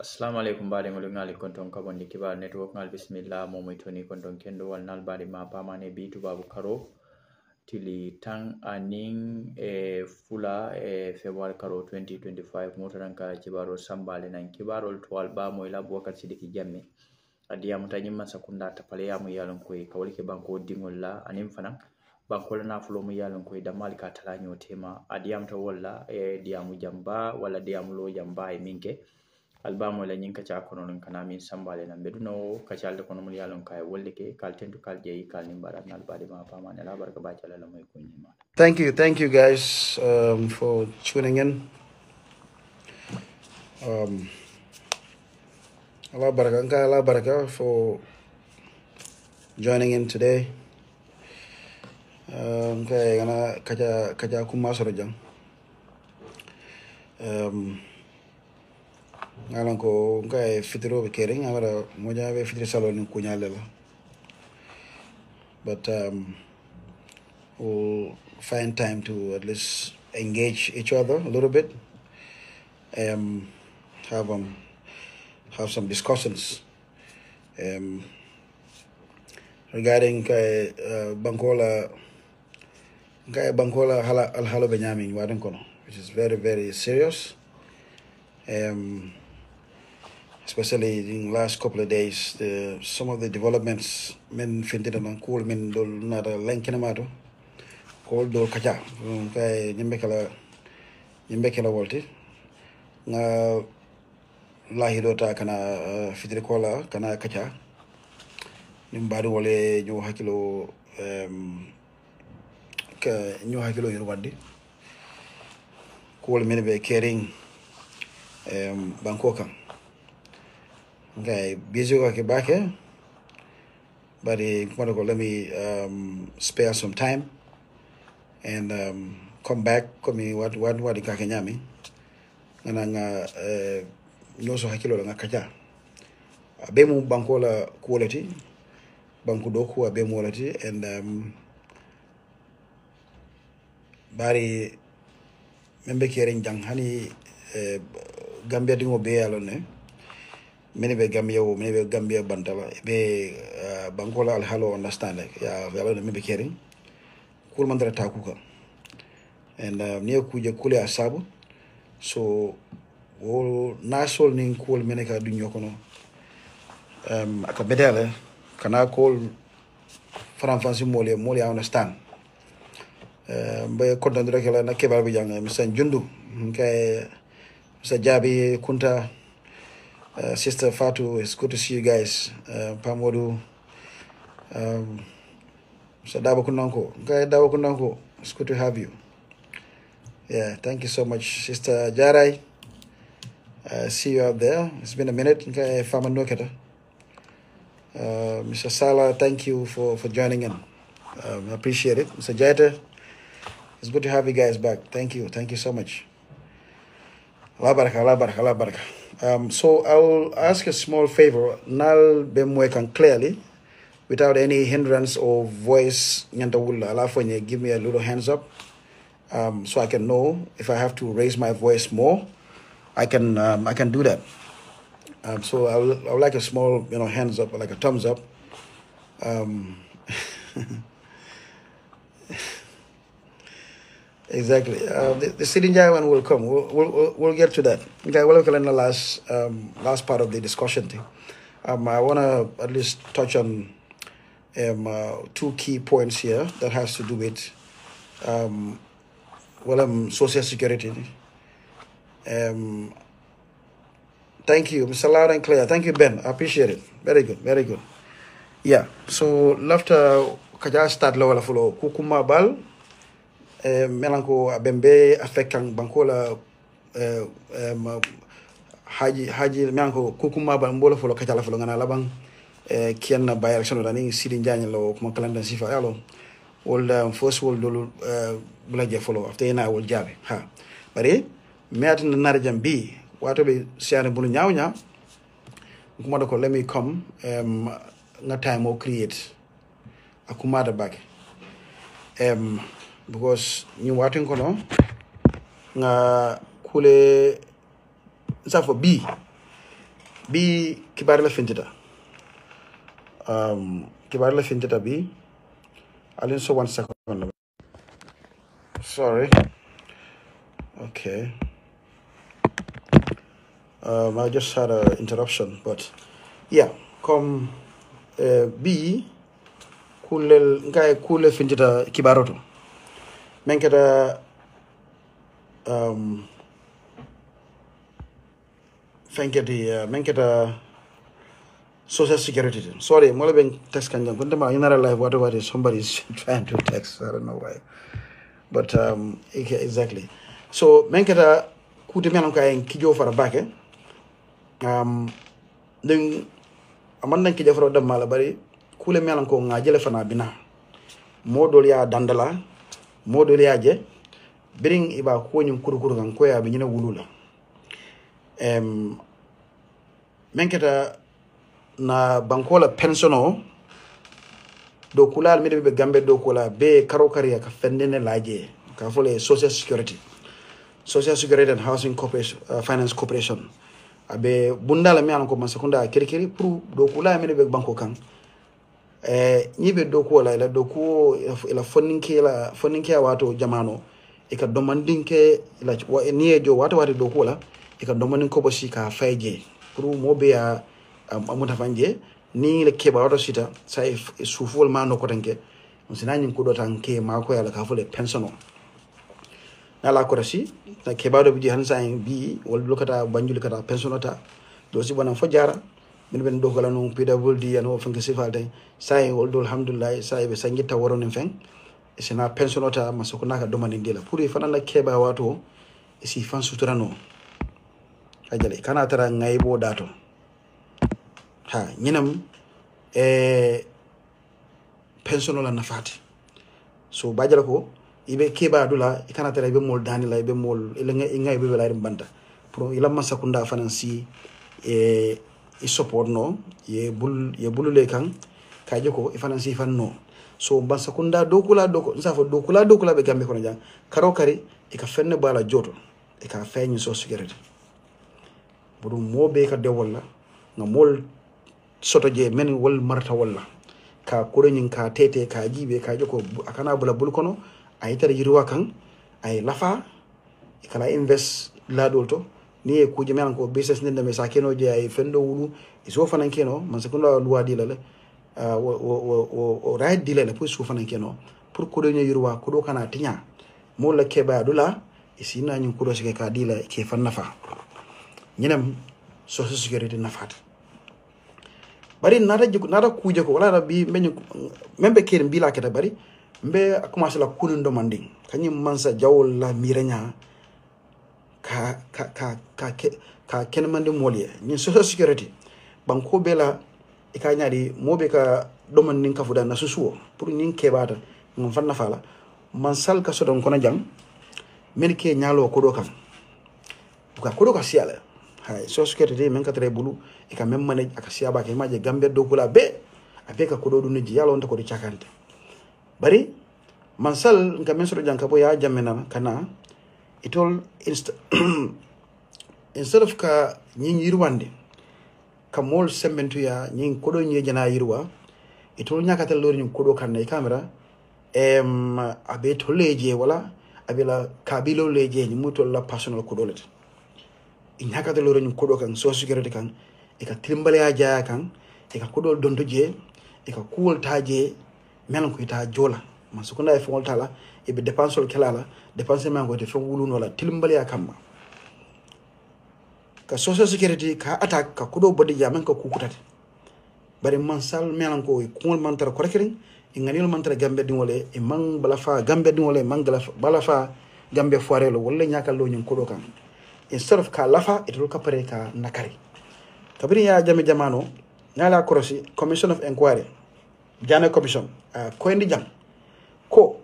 Assalamu alaikum bari ngali konton kabondi kibar network ngal bismillah momoy toni konton kendo wal nal bari ma pamane bitu babu karo tili tang aning fula february karo 2025 motaranka kibaro sambale nan kibarol twal ba moy la bokat sidiki jamme adiyam tanyima sakunda tapale yamu yalon koy kawlike banko dingol la anim fanan banko la nafulo mu yalon koy damal ka tala nyotema adiyam to walla diamu jamba wala diamu lo jamba e minke albamo la nyin kacha kono non kana min sambale nan beduno kacha alde kono mun yalon kay wollike kal tentu kal jeyi kal nimbara nal bade ma pama ne la barka ba chala la moy ko nyima. Thank you guys for tuning in. Allah baraka for joining in today. Okay, gana kacha kuma sorojang. Ngalan ko ngai fitro be kering amara moja be fitri salon kunya lela. But we'll find time to at least engage each other a little bit. Have some discussions regarding Bankola al halo Benyamin Wadankono, which is very, very serious. Especially in the last couple of days, some of the developments men finted on cool men do not a lenkinamato called do kaja nimbekala walti na lahidota kana fitrikola kana kaja nimbadu wale nyo hakilo nyo hakilo yurwadi cool men be caring Bangkok. Okay, busy working back here, but let me spare some time and come back. Come what the kakenyami, and I'm no so hakilo nga kaja. Abemu bankola quality, bankudoku abemu quality, and bari membe caring jang hani Gambia dingo be alone. Many be Gambia bantala be Bangola al halo understand like yeah we maybe caring cool mandara takuka and near kuje kule asabu so all national ning cool meneka dunyo kono akabedele kana call franfansi mole understand be kodandra kala na kebal bi jang Mr. Jundu kay Mr. Jabi Kunta Sister Fatu, it's good to see you guys. Pamodu, so Dabo Kunanko, Guy Dabo Kunanko, it's good to have you. Yeah, thank you so much, Sister Jarai. See you out there. It's been a minute. Guy Famanoketa. Mr. Sala, thank you for joining in. I appreciate it. Mr. Jaita, it's good to have you guys back. Thank you so much. Allah baraka. So I will ask a small favor. Nal bemwekan clearly, without any hindrance or voice. Give me a little hands up, so I can know if I have to raise my voice more. I can do that. So I would like a small, hands up, like a thumbs up. Exactly. The Sidinjai one will come. We'll get to that. Okay, we'll look at the last part of the discussion thing. I want to at least touch on two key points here that has to do with social security. Thank you, Mr. Loud and Clear. Thank you, Ben. I appreciate it. Very good. Yeah. So after Kaja start lower follow Kukuma Bal. Melanko abembe affecting bankola haji melanko kukuma bambola folo kachala folo ngana labang kian by election dani sidin janya lo kuma kalanda sifa yalo all first will do blaje follow after na will jabe ha bari meat na narjam bi wato be siane bunu nyawnya kuma do ko let me come na time o create akuma da back because you watching kono nga kule safo B bi kibar la fintita kibar la fintita bi I'll so 1 second. Sorry. Okay. I just had an interruption, but yeah, come bi kule fintita kibaroto menketa menketa social security. Sorry, more than text kanjam. Kuntama inara live whatever somebody's trying to text. I don't know why. But exactly. So menketa kute melam kay kijo fara bake. Then amanda kijo fara dam mala bari kule melam ko ngajele fana bina. Modol ya dandala, modol ya je bring iba ko nyum kurukuru kan ko ya bi nyina wulula. Menketa na bankola pensiono do kulal mi be gambe do kula be karo kariya ka fendene laje ka fole social security and housing corporation finance corporation abe bundala mi an ko masakunda kirikiri pour do kula mi be banko kan ni be do ko la do ko ila fonninke wato jamano e ka domandinke ila ni jo wato do ko la e ka domandin ko bosi ka fayje pour mo be ya amuta fanje ni le keba wato sita sa sufol ma no kotanke on sinani ko do tanke ma ko yala ka fole pensiono nala ko rasi ta keba do bi hansa bi wol lokata banjul kata pensionota do si bonan fo jara min ben do kala no PWD ano fanke sifalde sai wol do alhamdulillah sai be sangita woron fen sina pensionota masoko naka do man ndila pour fana na keba wato si fan suturano ajale kana tara ngaybo dato ha ñinam pensiono la nafati so bajala ko ibe keba dula ikana tara ibe mol dani la ibe mol ile ngay be la banta pour ila masakunda fanansi i support no ye bulule kan kaje ko fanansi fanno so masakunda dokula doko nsafo dokula be gambe ko jang karo kari e ka fenne bala joto e ka feñu so security budu mobe ka de wala nga mol soto je men wol marta walla ka kurenyin ka tete ka jibe ka joko akana bula bulkono ay tar yirwa kan ay lafa kala invest la dolto ni e kuje men ko business nende me sakeno je ay fendo wulu iso fanan keno man se kuno loi dilale o right dilale pour so fanan keno pour ko do yirwa ko do kana tinya mo la keba dula isina nyin ko do sike ka dila ke fan nafa ñinam social security nafat bari nada kuje ko wala bi membe kirim bila keta bari mbe commencé la kunundo manding kanyi mansa jawol la mirenya ka ken mande molie ni social security banko bela e ka nyaadi mobe ka doman nin ka fuda na susuo pour nin kebata ngam fanna fala mansal ka sodon kono jam men ke nyaalo ko do kan ko do ka siala hay social security men ka tre bulu e ka même manage aka siaba ke maje gambe do kula be afeka ko do dun ji yalo on ko di chakante bari mansal nga men so janka bo ya jamena kana itol instead of ka nyin yirwande ka mol sementu ya nyin ko do nyi jana yirwa itol nyakata lor nyin ko do kan ne camera abe to leje wala abela kabilo leje ni mutol la personal ko do let nyakata lor nyin ko do kan so security kan e ka timbale ya jaya kan e ka ko do donto je e ka kuwol taje men ko ita jola man su kuna fon tala e be dépensol kelala dépenser man ko te fon wuluno la timbale ya kamma ka social security ka attack ka kudo bodi jamen ka kukutate bari man sal men ko ko man tar ko rekirin e nganil man tar gambe din wole e man bala fa gambe din wole man bala fa gambe foirelo wala nyakal lo nyin kudo kan instead of ka lafa it will ka pare ka nakari kabiri ya jame jamano ngala korosi commission of inquiry jana commission ko indi jam ko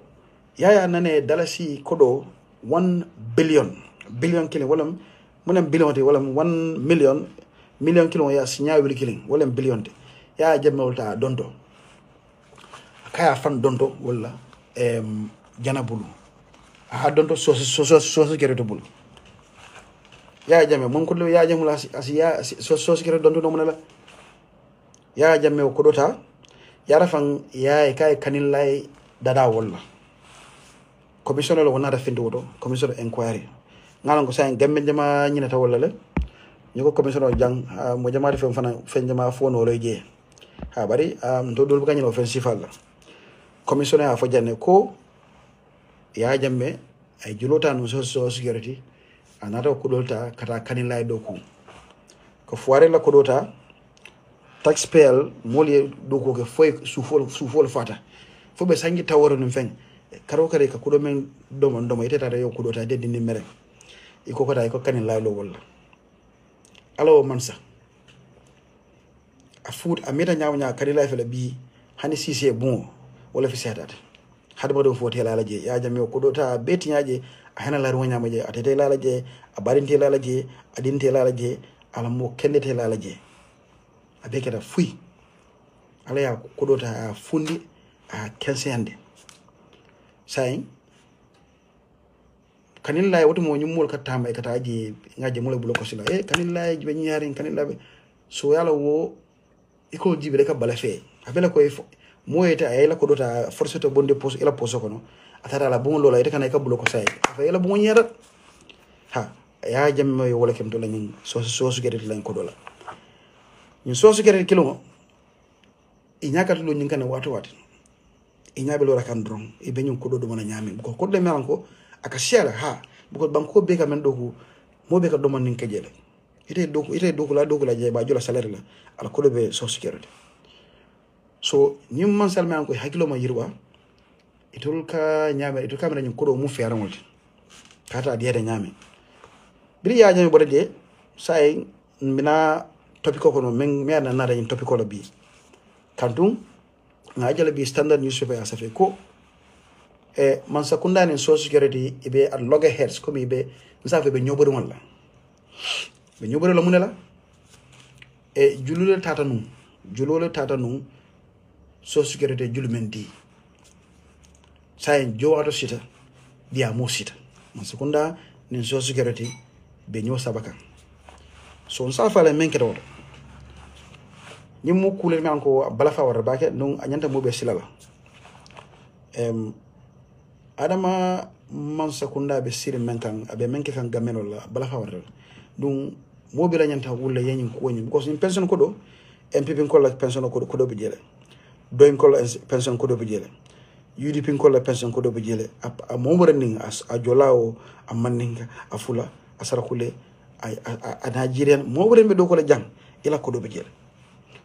yaya nane dalasi kodo 1 billion killing wala munem billion te wala 1 million killing ya sinya wil killing wala billion te ya jamme wolta donto kaya fan donto wala jana bulu donto so security bulu ya jamme mon ko ya jamu la asi ya so security don no munala ya jamme ko dota ya rafan ya kai kanin lay dada walla commissioner lo wona da findo do commissioner inquiry ngalan ko say gamme jama nyina ta walla le ñuko commissioner jang mo jama def fana fen jama fono lo je ha bari to dol buga ñino offensive alla commissioner fo janne ko ya jamme ay julota no so security anata ko dolta kata kanin lay do ko foire la ko dota taxpayer moli do ko ke foy sufol fata fo be sangi taworo num fen karo kare ka kudo men domo iteta yo kudo ta deddi ni mere iko ko tay ko kanin lay lo wala alo mansa a food a meta nyawnya kadi lay fele bi hani sise bon wala fi setat hadma do foti la je ya jami ko do ta beti nyaje a hana la ruwanya maje atete la je a barinte la je adinte la je ala mo kendete la je abeke da fui ala ya ko do ta fundi a kensende say kanin lay woto mo nyumol ka tamba ka taaji ngaje mo le bulo ko sila kanin lay be nyaari kanin labe so yala wo iko jibe ka bala fe abela ko mo yete ay la ko dota force to bonde pos ila poso kono atara la bon lola ite kana ka bulo ko say fa yala bon nyara ha ya jamme wala kem to lañu so su gere lañ ko dola ñu so su gere kilo i ñakata lo ñin kana wato wato i ñabe lo rakan dron e be ñun ko do mona ñami ko le melan ko aka share ha bu banko be ka men do ko mo be ka do man nin kejele ite do ko la je ba jola salaire la ala ko be so security so ñim man salme an ko hakilo ma yirwa itul ka ñame itul ka men ñun ko do mu feeran wolti kata diede ñame biri ya ñame bodde say mina topico ko no men me na nada ñin topico la bi kantum nga jala bi standard newspaper asafe ko man sakunda ni social security ibe at loggerheads ko ibe nsafe be ñoboru wala be ñoboru la munela julule tata nu social security julumendi say jowato sita dia mo sita man sakunda ni social security be ño sabaka so nsafa la men kedo ñimu kulel mi anko bala fa war baake non anyanta mo be silala adama man sakunda be sire men kan abe men ke kan gamelo la bala fa war dum mo be la nyanta wulla yenyin ko nyim because in pension ko do MPP ko la pension ko do be jele doin ko la pension ko do be jele UDP ko la pension ko do be jele a mo mo ning as a jolao a maninga a fula a sarakule a Nigerian mo wore be do ko la jang ila ko do be jele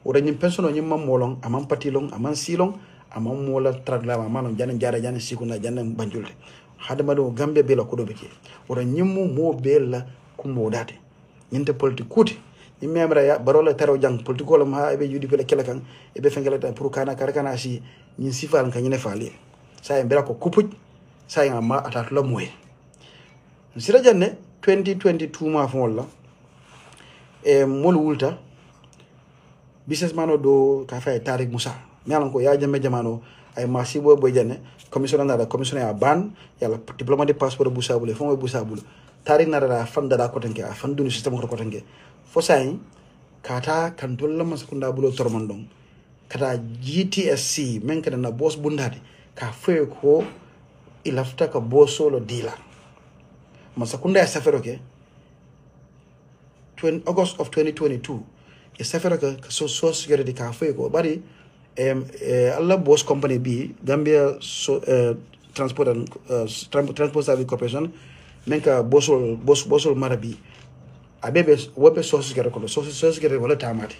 wora ñim pension ñim mam molong amam patilong amam silong amam mola tragla manam jana jara jana sikuna jana banjulde hadama do gambe be la ko do be ke wora ñim mo be la ku mo date ñinte politique kuti ñim memra ya barola taro jang politique ko ma be judi pe la kala kan e be fengala ta pour kana karakana si ñin sifal kan ñine faali say mbira ko kupuj say ma atat la moy sira janne 2022 ma fon wala mol wulta businessman do ka fay Tarik Musa melan ko ya jamme jamano ay masibo boy jane commissioner na commissioner ya ban yalla diplôme de passeport Busa bule fon Busa bule Tarik na da fanda da ko tanke a fandu system ko tanke fo say kata kan dolla masakunda bulo tormandon kata GTSC men kada na boss bundade ka fe ko ilafta ka bosolo dila masakunda ya safero ke August of 2022 e safara ka social security ka fe ko bari alla boss company bi Gambia transport and transport service corporation men ka bosol marabi abebe wobe social security ko social security wala tamati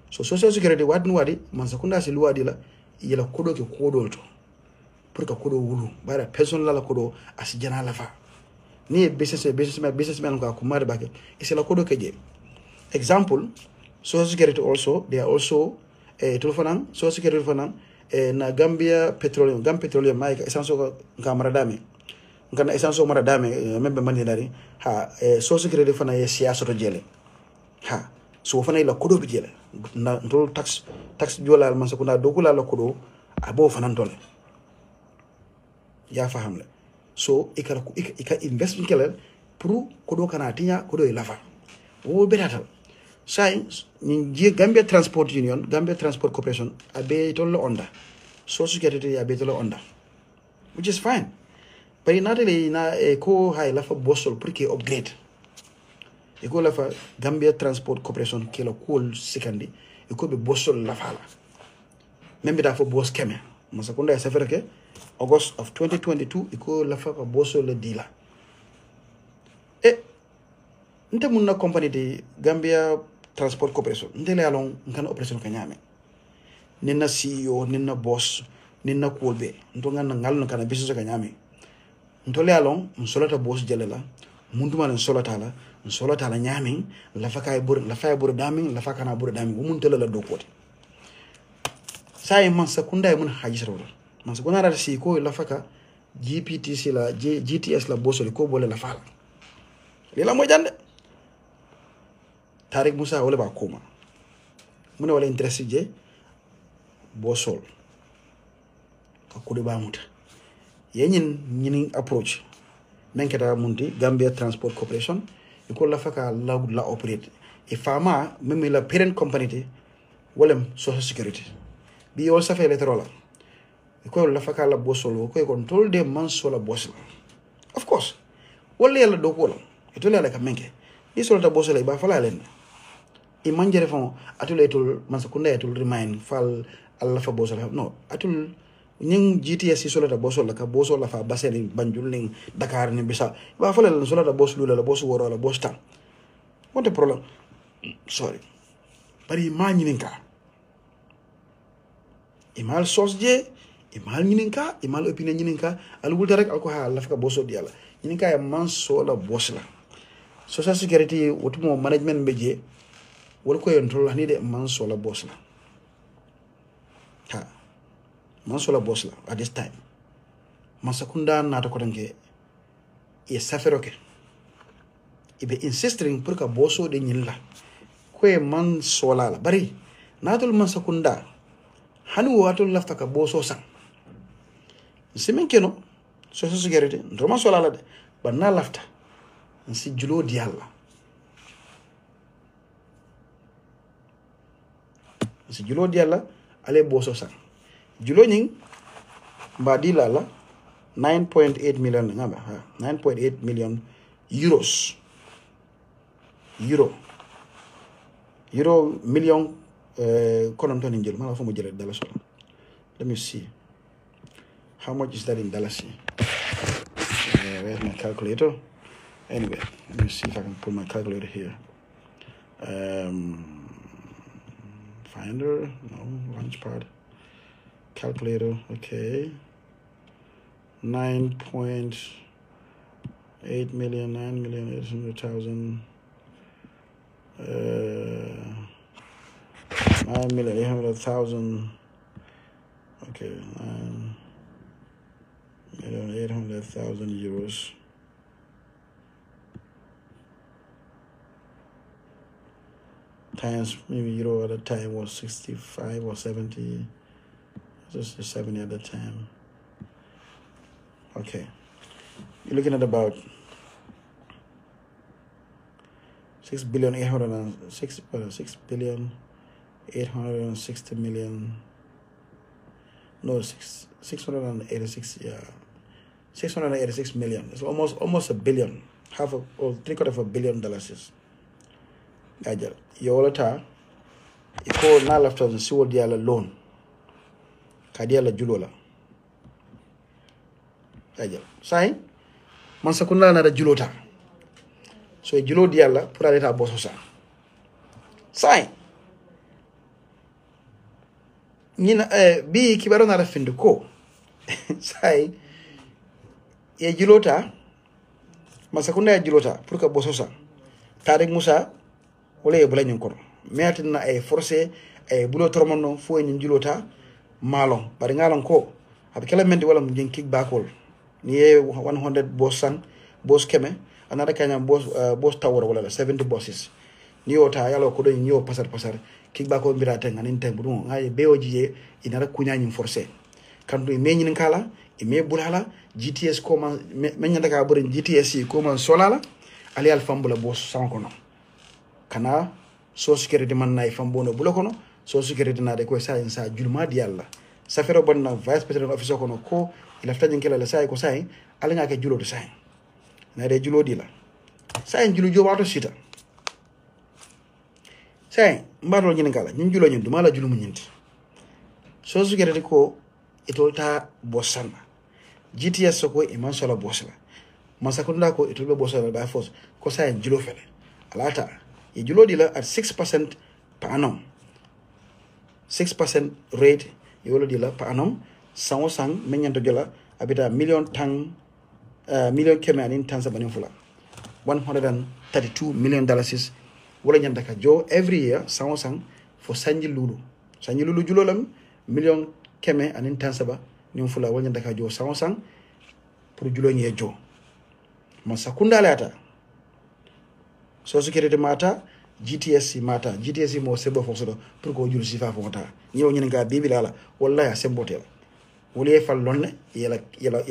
so social security wadnu wadi man sakunda si luwadi la yela kodo ke kodo to pour ka kodo wulu bara person la kodo asijana la fa ni businessman ka kumare bake isela kodo ke je example social security also they are also telephone social security telephone na Gambia petroleum mai essence ka maradame ngana essence maradame membe mani dari ha social security fana ye siyaso to jele ha so fana ila kodo bi jele na ndol tax jolal man sakuna dokula la kodo abo fana ndole ya fahamle so ikara investment kala pour kodo kana tinya kodo ilafa wo betatal sai ni Gambia Transport Union Gambia Transport Corporation abe tollo onda Social Security abe tollo onda which is fine but inatele na ko hay lafa bosol pour que upgrade e ko lafa Gambia Transport Corporation ke la cool sikandi e ko be bosol lafa la même da fo boss keme masa kunda ya safara ke August of 2022 e ko lafa ka bosol le dila nte munna company de Gambia Transport Corporation nte le alon ngana operation ka nyame ninna CEO ninna boss ninna kolbe nto ngana ngalno kana business ka nyame nto le alon msolata boss jelela munduma na solata la nyame la faka bur dami la faka na bur dami mun tele la do kote sai man sakunda mun haji sarwala man sakuna ra si ko la faka GPTC la GTS la boss ko bole la fala lela mo jande Tarik Musa wala ba koma mune wala interest je bosol ka kude ba muta yenyin nyini approach menketa munti Gambia Transport Corporation iko la faka la operate e fama meme la parent company te wala social security bi yo sa fe letrola iko la faka la bosol ko ko tol de man sola bosol of course wala yalla do ko la ito la ka menke ni solta bosol ba fala len I manjere fon atul etul mansakunda etul remind fal alla fa bosol no atul ñing GTS solo da bosol la ka bosol la fa baseni banjul ning Dakar ni bisa ba fala la solo da boslu la bosu woro la bosta wonte problème sorry bari ma ñininka imal sosje imal ñininka imal opinion ñininka al wulta rek alko ha la fa boso di yalla ñininka ya man solo bosla social security wotumo management beje wala ko yon tol ni de man sola boss la ha man sola boss la at this time man sakunda na to ko danke e saferoke ibe insisting pour ka bosso de nyilla ko e man sola la bari natul man sakunda hanu watul lafta ka bosso sang simen keno social security ndo man sola la de banna lafta si julo di yalla si julo diala ale boso sang julo nying mbadi la 9.8 million ngaba 9.8 million euros euro million konon ton ngel mala fomo jele dollars. Let me see how much is that in dollars. Where's my calculator? Anyway, let me see if I can put my calculator here. Finder, no, launchpad, calculator, okay. 9.8 million, 9,800,000, 9,800,000, okay, 9,800,000 euros. Times maybe euro at the time was 65 or 70, just 70 at the time. Okay, you're looking at about 6,860 million. No, 686. Yeah, 686 million. It's almost a billion, half of, or $750 million. Gajal yolata iko na lafta si wodi ala loan kadi ala julola gajal sai man sakunda na da julota so julo di ala pour aller ta bosso sa sai ñina bi kibaro na rafinde ko sai e julota man sakunda e julota pour que bosso sa Tarik Musa wala e bulañon kono meatina ay forcé ay bulo tormono fo en julota malon bari ngalon ko ab kala mendi wala mu jeng kickbackol ni 100 boss sang boss keme anada kanya boss tower wala 70 bosses ni ota yalo ko do nyo pasar kickbackol mbirata nganin tembu dum ngay beoji inara kunyani forcé kandu e meñin kala e me bulala GTS ko man meñanda ka bore GTS ko man solala ali al fambula bo sankono kana social security man nay fambono bulo kono social security na de ko sa en sa julma di yalla safero bonna vice president office kono ko ila ftajin kala la say ko say ala nga ke julo do say na de julo di la say julo jo wato sita say mbaro nyin kala nyin julo nyin duma la julo mu nyinti social security ko itolta bosana GTS ko iman sola bosala masakunda ko itolbe bosala by force ko say julo fele alata e julo di la at 6% per annum 6% rate yolo di la per annum sango sang menyanto jola abita million keme anin tansa banin fula $132 million wala nyanda ka jo every year sango sang for sanji lulu julo lam million keme anin tansa ba nin fula wala nyanda ka jo sango sang pour julo nye jo masakunda lata so security mata GTS mata GTS mo sebo fosodo pour ko jul sifa fonta ñew ñen nga bibilala wallahi sembotel wole fal lonne yela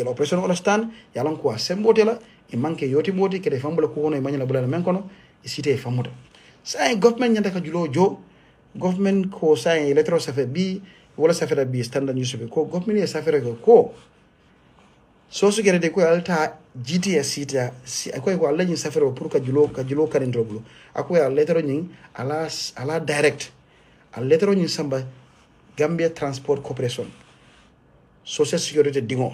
operation olastan yalan ko sembotela e manke yoti moti kede fambula ko wono e manyala bulala men kono e cité famuda sa government nyanda ka julo jo government ko sa electro safe bi wala safe bi standard newspaper ko government e safe ko so su gere de ko alta GTS sita si akoy ko Allah nyin safero pour ka julo kanin droblo akoy al letero nyin ala direct al letero nyin samba Gambia Transport Corporation social security dingo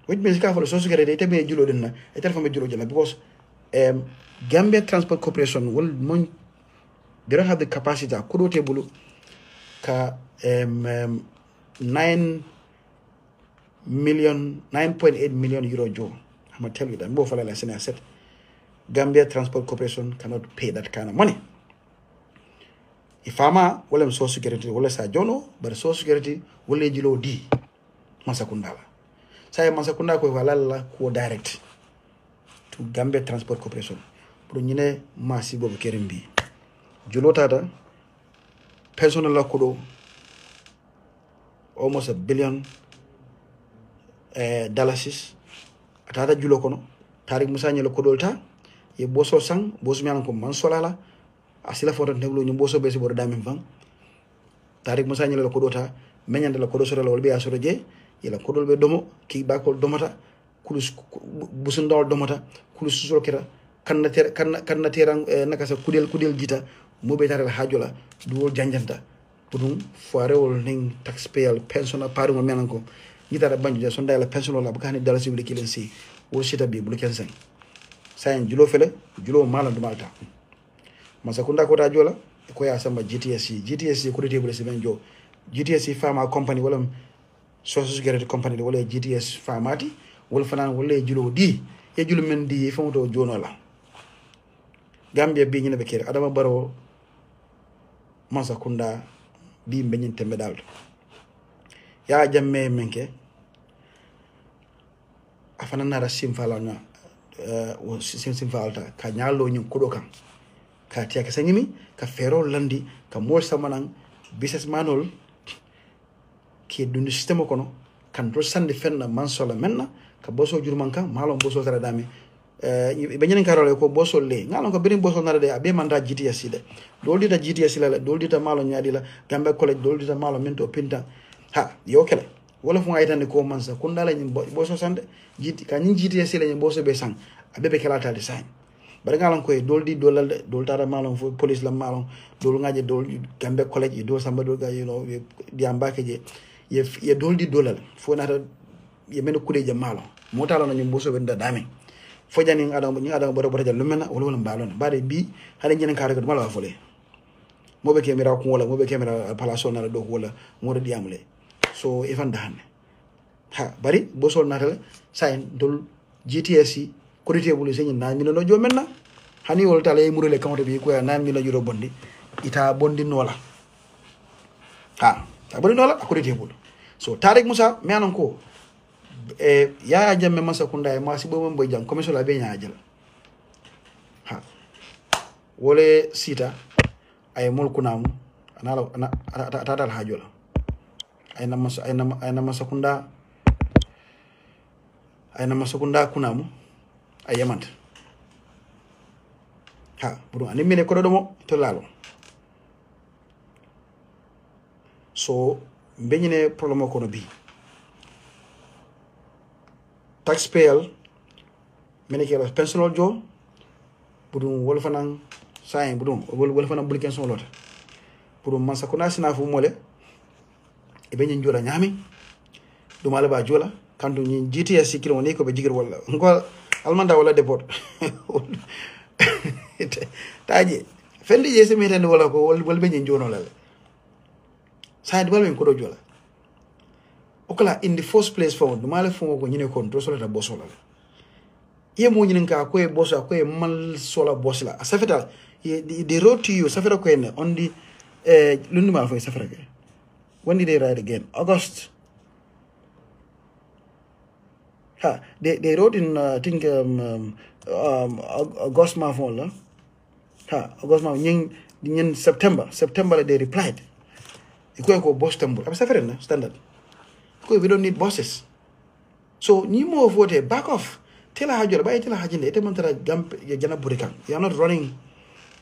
which means ka for social security ite be julo den na e telephone be julo jela because Gambia Transport Corporation will they don't have the capacity kudo tebulu ka 9.8 million euro jo. I'm gonna tell you that. More for like I said, Gambia Transport Corporation cannot pay that kind of money. If I'm social security, wala sa jono, but social security wala jilo di masakundala. Saya masakunda ko wala ko direct to Gambia Transport Corporation. Pro nyine masi bobu kerimbi. Julo tata personal la kodo almost $1 billion dalasis atata julo kono tarik musa nyelo kodolta ye boso sang boso mi ko man solala asila foto neblo ñu boso be ci bor damen fang tarik musa nyelo kodota menyande la kodo soro wol be asoro je yela kodol be domo ki ba ko domata kulus busun dol domata kulus soro kira kan na teran naka sa kudel jita mo be taral hajola duwol janjanta pudum foarewol ning taxpayer pensiona paru mo menan ko gitara banjo son dala pension la bakani dala civil kilen si wo sita bi bulu kensen sayen julo fele julo mala do malta masakunda ko ta jola ko ya samba GTS ko rete bulu siben jo GTS pharma company wala social security company wala GTS pharmati wala fanan wala julo di e julo men di famoto jono la Gambia bi nyina be kere adama baro masakunda bi mbenyin tembe dal ya jamme menke afana nara simfala na simfalta ka nyalo nyin kudo kan ka tiya ka sangimi ka fero landi ka mol samanan business manol ki dunu system kono kan do sande fenna man sola menna ka boso jurman kan malon boso tara dami be nyen karole ko boso le ngalon ko birin boso nara de abe manda GTS de doldi ta GTS la doldi ta malon nyaadi la Gambia college doldi ta malon mento pinta ha yo kele wala fu ngaytande ko mansa kundala nyi boso sande ka nyi GTS la nyi boso be sang abe be kala tali sang bare ngalon ko doldi dolal doltara malon fu police la malon dol ngaje dol Gambia college do samba do ga di ambake je ye doldi dolal fo nata ye men kude je malon motalo na nyi boso be dame fo jani adam boro jall lumena wala balon bare bi hade nyen kaare ko mala fole mobe kemira ko wala mobe kemira palaso na do wala mo do diamule so ifan dahane ha bari bosol natal sain dol GTS ko rete bulu senyi na mi no jo menna hani wol tala e murele kamto bi ko na mi no juro bondi ita bondi nola ha abori nola ko rete bulu so Tarik Musa me anon ko ya jamme masa kunda e masi bo mbo jam commission la be nyaajal ha wole sita ay mol kunamu anala tadal hajola ay na masa kunda kunamu a yamanta ha buru ani mine ko do mo to lalo so beñine problème ko no bi taxpayer mene ke la pensional jo buru wol fanan sayin buru wol fanan bulken son lota buru masa ko nasina fu mole e beñin jola nyami dum ala ba jola kandu ñi GTS kilo ni ko be jigir wala ko almanda wala deport taji fendi je semi tan wala ko wol be ñi jono la sayid balmen ko do jola okala in the first place for dum ala fu ko ñine kon to solata bosola ye mo ñinin ka ko e boso ko e mal sola bosla safeta the road to you safeta ko en on the lunduma fo safeta ke when did they ride again August they wrote in I think August month la August month in September they replied ko boss tembo am safari na standard ko we don't need bosses so ni mo vote back off tela hajola bay tela hajinde ite mantara gamp jana burikan you are not running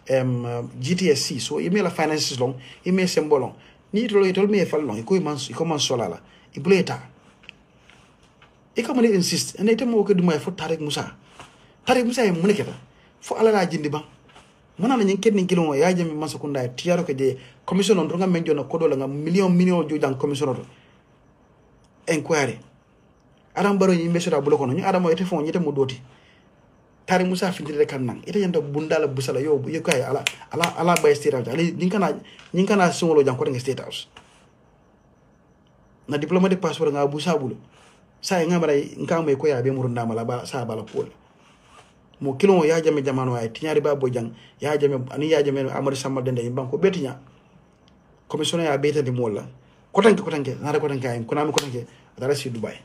GTSC so email finances long email symbol long ni to lo me fal long ko man solala I buleta e kamane insist ene te mo ko dum ay fo Tarik Musa e muneketa fo ala la jindi ba mona la nyen kenni kilo ya jami masakunda tiaro ke de commission on ronga menjo na kodo la nga million jo jang commission on inquiry adam baro yi mesura bu ko no ñu adam ite fon ñite mo doti Tarik Musa findire kan nang ite yanda bundala busala yo bu yekay ala bay state house ali ñin kana sungolo jang ko de state house na diplomatic passeport nga bu sabulu sai ngamara ngam ko ya be murunda mala ba sa bala pol mo kilo ya jame jamano ay tinyari ba bojang ya jame ani ya jame Amadou Samba Dende banko betinya commissioner ya beta di molla kotanke nara kotanke ay kunami kotanke dara si Dubai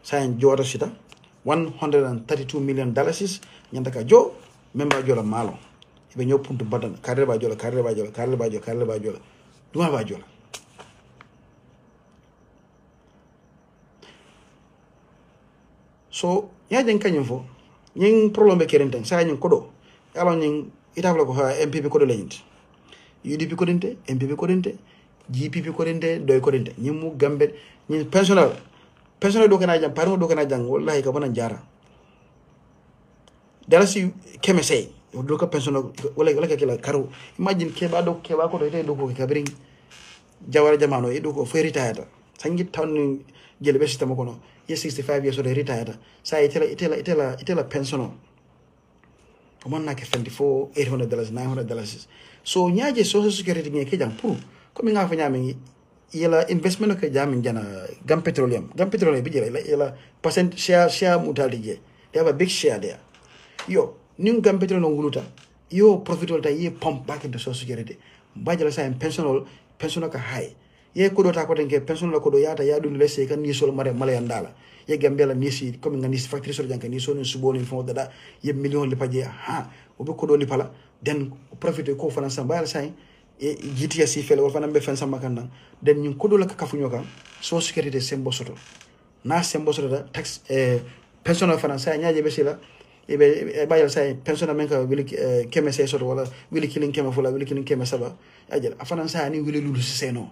sai jota sita $132 million nyanda ka jo memba jola malo ibe nyopuntu badan karre ba jola duma ba jola so ya den kanyum fo nyin problème kerenten sa nyin kodo yalo nyin itabla ko ha MPP kodo lenyit UDP kodente MPP kodente GPP kodente doy kodente nyin mu gambe nyin pensional do kana jang parmo do kana jang wallahi ka banan jara dala si kemese do ka pensional wala ka kila karo imagine ke ba ko do ite do ko ka bring jawara jamano e do ko fe retire sangi tan jele be system ko no 65 years old retired sa itela pension o man na ke $800 $900 so nyaaje social security ngi ke jang pour comme nga fa nyame yela investment ko jam jana gam petroleum bi jela yela percent share mutaldi je they have a big share there yo ning gam petroleum nguluta yo profit ta ye pump back into social security bajala sa pension ka high ye ko do ta ko denke pension la ko do yata ya dun lesse kan ni sol mare mala yandala ye gambela nisi comme ngani factory sol janka ni so ni suboni fon dada ye million li paje ha o be ko do li pala den profit ko fana samba yalla say e GTS fele wala fana be fen samba kan den ñu ko do la ka kafuño kan so sécurité sembo soto na sembo soto da tax pension fana say ñaaje be sila e be bayal say pension men ka wili keme say soto wala wili kilin keme fula wili kilin keme saba ajel afana say ni wili lulu ci seno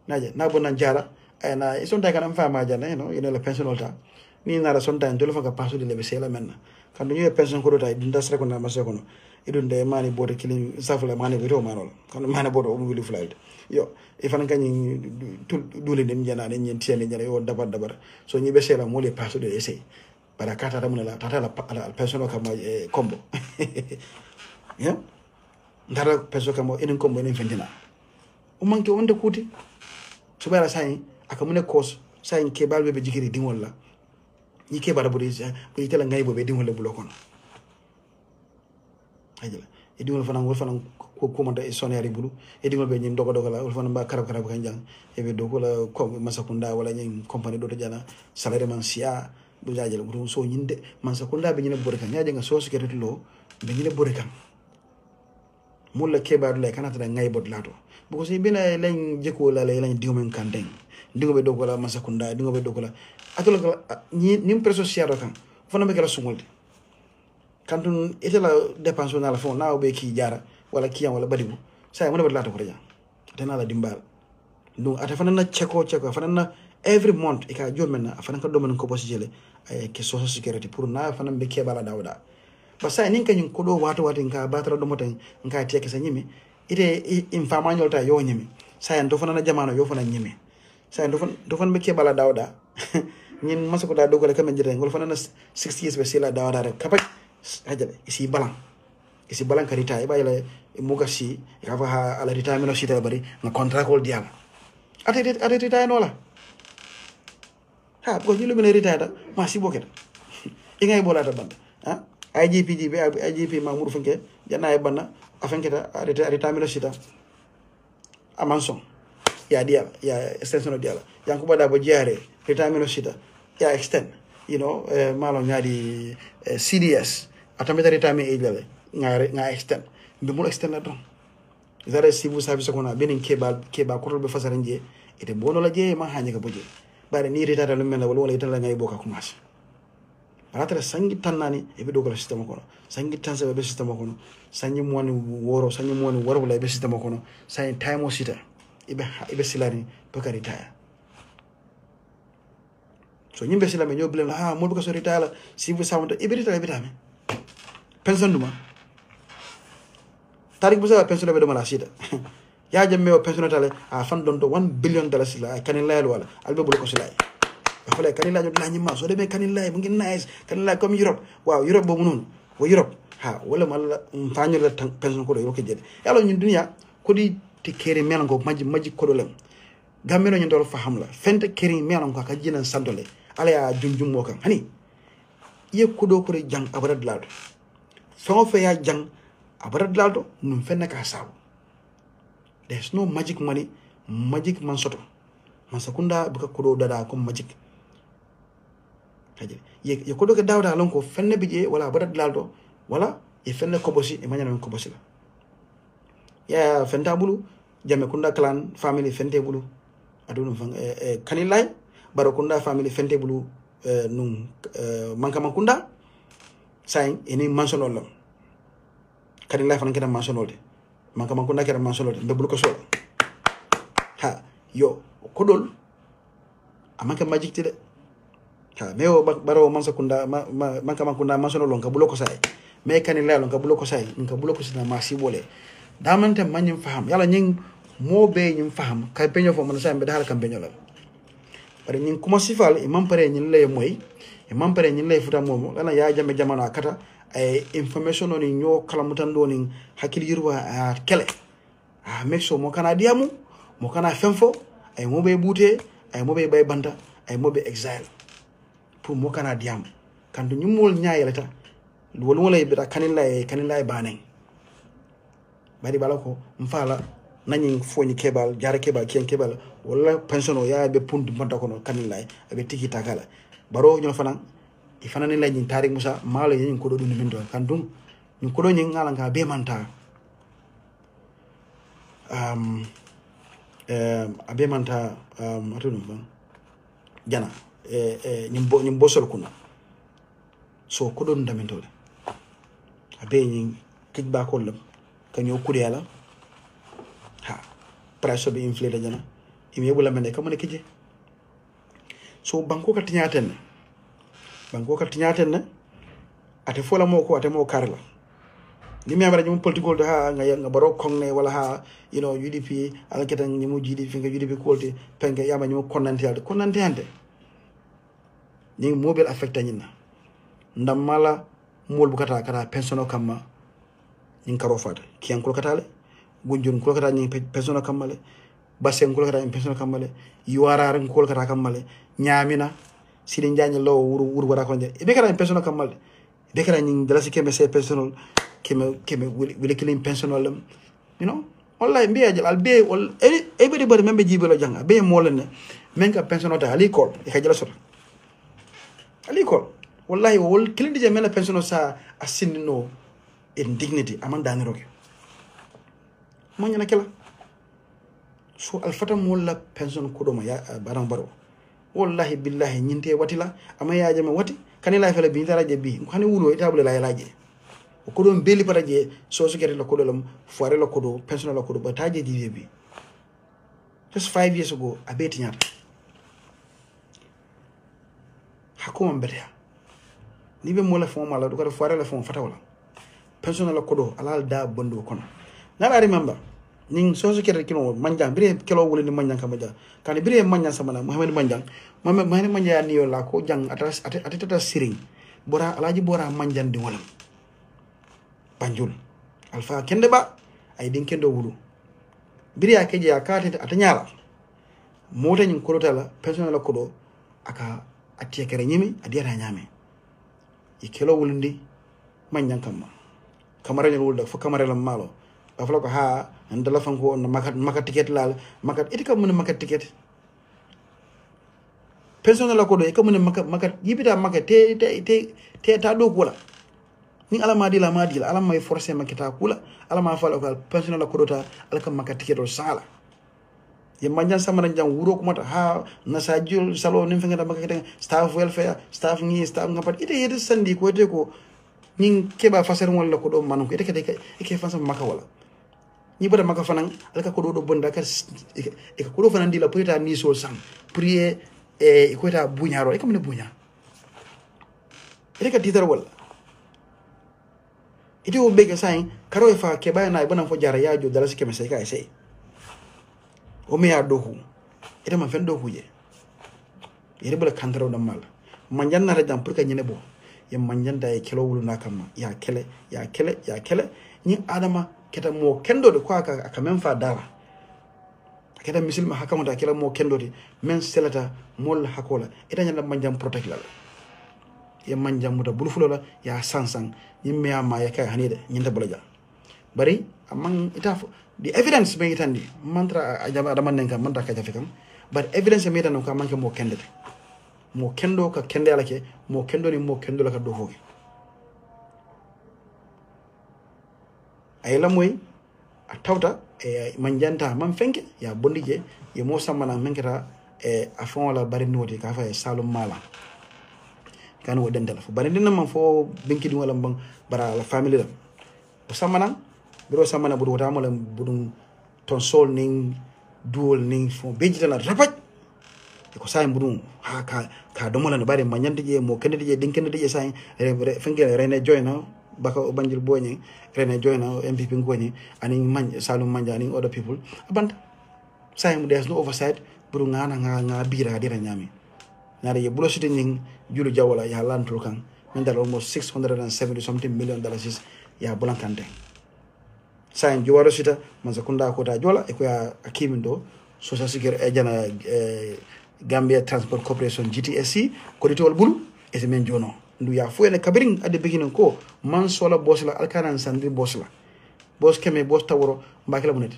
naje na bonan jara na sonta kanam fama jana no ina la pension olta ni na la sonta ndolo fa ka passo de le besela menna kan ñu pension ko dota dinda sere ko na ma sekono idun de mani bodo kilin safula mani bito manol kan mani bodo o wili flight yo e fan kany dule dem jana ne ñen tiene jana yo dabar so ñi besela mo le passo de essay para kata ramuna la tata la pension ko ma combo ya ndara pension ko mo enen combo enen fendina o manke wonde kuti subara sai akamune kos sai ke balbe be jikiri dingol la ni ke bara bodi ko itela ngay bo be dingol la bulo kono ajala e dingol fana ko manda e sonere bulu e dingol be nyim dogo la wol fana ba karab kan jang e be dogo la ko masakunda wala nyim company do to jana salaire man sia bu jajal bu so nyinde masakunda be nyine bore kan nyaaje nga so security lo be nyine bore kan mulla ke ba le kanata da ngay bod lato buko si bina lañ jeko la lañ dingo men kandeng dingo be dogo la masakunda dingo be dogo la atolo ni nim preso siaro kan fana be kala sungolde kantun itela dépense na la fon na be ki jara wala kiyam wala badibu say mo ne lata ko jang tena la dimbal donc ata fana na cheko fana na every month e ka jomena fana ka domen ko bosi jele ay ke social security pour na fana be ke bala dawda ba say nin kanyum ko do wato nka batara do moten nka teke sa nyimi ite infama nyolta yo nyimi say ndo fana na jamano yo fana nyimi say ndo fana be ke bala dawda ñin masako da dogale kam jere ngol fana na 60 years be sila dawda rek kapak hajabe isi balan karita e bayla muga si ka fa ala retirement sita bari nga contract kol diam ate retire no la ha ko ñu lu mene retire ma si boket e ngay bolata band ha IGP be IGP Mamoudou Funke janna e banna afanketa retirement sita amanson ya dia ya extension dia yang ko bada bo jare retirement sita ya extend you know malo nyadi CDS atameta retirement age nga extend be mo extend la don zare civil service ko na benin keba ko be fasara nje ite bono la je ma hanya ka boje bare ni retire lu mel wala ita la ngay boka commence baratra sangi tanani e be dogal system ko sangi tanse be system ko sangi moni woro sangi moni woro la be system ko sangi time o sita ibe silari to ka retire so nyimbe sila me nyoble la mo ko so retire civil servant ibe retire be tame pension duma tarik busa pension be duma la sita ya jamme o pension tale a fan don to $1 billion la kanin layal wala albe bul ko silay fale kanin la la nyima so debe kanin lay mu ngi nice kanin lay comme Europe waaw Europe bo mu non wo Europe ha wala mal fañu la pension ko do yo ko jede yalla ñun dunya ko di te kere melango maji ko do lem gameno ñu dol fa xam la fente keri melango ka jinan sandole ala ya junjum mo kan hani ye ko do ko jang abarad lado so fe ya jang abarad lado num fenne ka sabu there's no magic money magic man soto man sakunda buka ko do dada ko magic kaje ye ko do ke dawda lon ko fenne bije wala abarad lado wala e fenne ko bosi e manyana ko bosi la ya fenta bulu jame kunda clan family fente bulu adunu fang kanilay baro kunda family fente bulu num manka kunda sain ini mansionol lam kanilay fan keda mansionol de manka kunda keda mansionol de bulu ko so ha yo kodol amaka magic tide ha meo baro mansa kunda manka kunda mansionol lon ka bulu ko sai me kanilay lon ka bulu ko sai nka bulu ko sina masi bole damante manim faham yalla ñing mo be ñim faham kay peño fo man sa mbe dal kam peño la bari ñing kuma sifal imam pare ñin lay moy imam pare ñin lay futa momo lana ya jame jamano akata ay information oni ño kala mutando ni hakil yirwa kele make sure mo kana diamu mo kana femfo ay mo be bouté ay mo be bay banta ay mo be exile pour mo kana diam kandu ñumol ñaayelata wol wala be kanilay banen bari balako mfala nani foni kebal jara kebal kien kebal wala pension o ya be pundu banta kono kanilay be tiki takala baro ñol fana e fana ni lañi tarik musa malo yin ko do dum min do kan dum ñu ko do ñi ngala nga be manta abe manta atunu fa jana ñim bosol kuna so ko do ndamin tole abe ñi kijba ko lam kanyo kuriala ha price be inflate jana imi bula mene kamone kije so banko ka tinyaten ate fola mo ko ate mo karla ni mi amara jum political do ha nga baro kongne wala ha you know UDP ala ketan ni mo GDP nga UDP kolti penke yama nyum konante hande ni mobile affecta nyina ndam mala mol bu kata pensiono kamma in karo fata kiyan ko katale gunjun ko kata ni pensiono kamale basen ko kata pensiono kamale yuwarar ko kata kamale nyamina sidin janye lo wuru wara ko nde be kata pensiono kamale be kata ni dalasi keme se pensiono keme wile kilin pensiono lam you know wallahi mbiya jal al be wal everybody membe jibelo janga be molene men ka pensiono ta ali ko e ka jala sota ali ko wallahi wol kilin je mena pensiono sa asinno indignity amanda niroke manya nakela so alfata molla pension ko do ma ya barang baro wallahi billahi nyinte watila ama yaaje me wati kani la fele bi taraje bi hani wulo itabule la laje ko don beli paraje so so kete la ko dolam foire la ko do pension la ko do bataje di bi just 5 years ago abeti nyata hakuma mbete ni be mo la fon mala do ko foire la fon fatawala pension la ko do alal da bondo kono nala remember ning so so kete kilo manjang bire kilo wuli ni manjang kamaja kan bire manjang sama na Muhammad manjang ya niyo la ko jang atas atata siring bora alaji bora manjang di wolam Banjul alfa kende ba ay din kendo wulu biri ya keje ya kate atanyala mota nyin kolota la personnel la kodo aka atiya kere nyimi adiya nyame e kelo wulundi manyan kamma kamara nyin wulda fo kamara la malo afla ko ha ndala fan ko on makat ticket la makat itika mun makat ticket personnel la kodo e kamune makat yibita makat te ta do kola ni ala madi la ala may forcer makita kula ala ma fala ko personnel la kodota ala kam makati kedo sala ye manjan samara jang wuro ko mata ha na sajul salo nim fenga makata staff welfare staff ngi staff ngapat ite yede sandi ko te ko ning keba faser won la ko do man ko ite ke fansa maka wala ni bada maka fanan ala ka ko do bonda ka e ko do fanan di la pourita ni so sam prier e ko ta buñaro e kam ne buña ite ka titar wala iti wo bege sain karo fa ke bay na ibana fo jara yaajo dala sikeme sai kai sai o me ya dohu ite man fen dohu je yere bula kantaro da mal manjan na rajam pour ka nyene bo ye manjan da e kelo wulu nakama ya kele ni adama keta mo kendo de ko aka men fa dara keta misil ma hakama da kela mo kendo de men selata mol hakola ita nyanda manjam protect la ye manjam muta bulfulola ya sansang yimme ama ya kay hanide nyinta bulaja bari amang itafo the evidence be itandi mantra ajaba da mannen kam manta ka jafe kam but evidence me tan ko manke mo kendete mo kendo ka kende ala ke mo kendo ni mo kendo la ka do hoge ay la moy a tawta e manjanta man fenke ya bondije ye mo samana menketa e afon la bari noti ka fa salum mala kan wo dendal fo bari dinna man fo benki dum wala bang bara la family dam o samana biro samana budu wata mo lam budum ton sol ning duol ning fo bejita la rapaj ko say budum ha ka do mo la bari manyande je mo kende je dinkende je say fengel rene joina baka o banjil boñi rene joina MPP ngoni ani man salum manja ani other people abant say mu there's no oversight budu nga bira dira nyami nare ye bulo siti ning julu jawala ya lantul kan mendal almost 670 something million dollars ya bulankante sain juwaro sita mazakunda ko ta jola e ko ya akimindo social security jana Gambia Transport Corporation GTSC ko ditol bulu e men jono ndu ya fu ene kabirin ade beginin ko man sola bosla alkanan sandri bosla bos keme bos tawro mbakila munet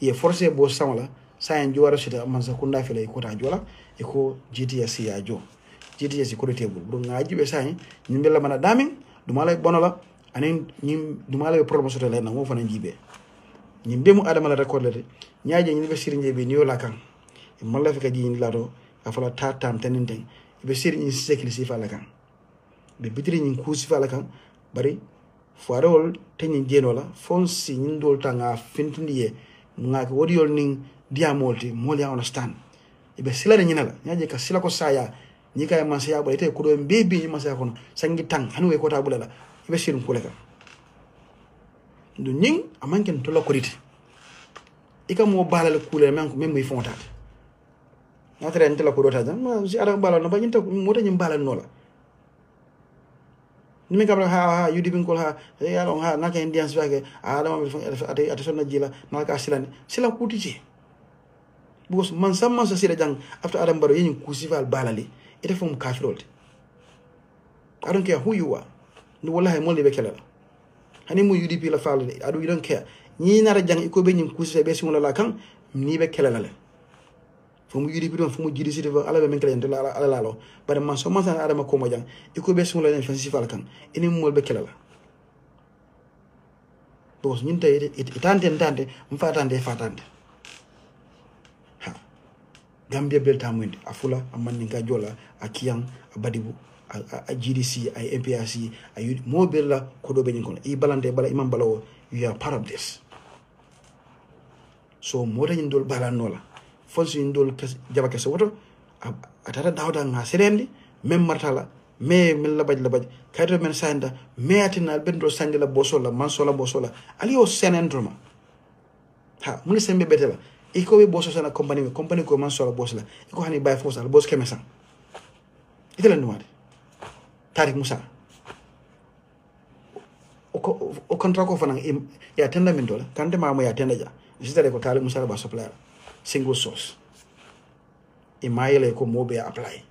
ye forcé bos samala sain juwaro sita mazakunda fele ko ta jola e ko GTSC ya jo GTSC ko tebul bu ngaji be sain nyimbela mana damin dumala bonola anin nyim dumala be problème soto le na mo fana jibe nyimbe mu adama la record le nyaaje nyi be sirinje be niyo la kan e malla fi ka ji ni la do afala tatam tenenten be sirinje sekli sifa la kan be bitri nyi ku sifa la kan bari foarol tenyi jenola fonsi nyi ndol tanga fintundiye ngaki wodiol ning diamolti moli understand e be silare nyi nala nyaaje ka sila ko saya ni kay man saya ba ite ko do mbebe nyi man saya kono sangi tang hanu we ko ta bulala be sirin ko leka ndu ning amanken to la ko riti ika mo balal kule men ko mem muy fontate natre en tela ko dota jam ma si ara balal no ba nyinta mo ta nyim balal no la ni me kabra ha yudi bin ko ha ya long ha naka indians bage ada ma ate sonna jila naka silani sila kutije bos man samman so sila jang after adam baro yin kusival balali ite fum kafirolte I don't care who you are no wallahi mo libe kelala hani mo UDP la faale adu you don't care ni nara jang iko be nyim kusi be simula la kan ni be kelala le fum UDP don fum jidi ci ala be men kelente la ala lo bare man so man sana adama ko mo jang iko be simula len fansi fal kan ene mo be kelala bos nyinte itante mfatande ha Gambia bel tamundi afula amaninga jola akiyang abadibu a GDC a MPRC a mo bella ko do be nyin kono I balante bala imam balawo you are part of this so mo dañ dol bala nola fonsi ndol jaba kese woto atata dawda nga serendi même martala me min labaj kayto men sanda me atina bendo sandi la bosola mansola bosola ali o senendroma ha mun sembe betela iko be boso sana company ko mansola bosla iko hani bay fosa bos kemesa itela nuade Tarik Musa o contrat ko fana ya tenda min dola kande mamo ya tenda ja sitare ko Tarik Musa ba supplier single source imayele ko mobe apply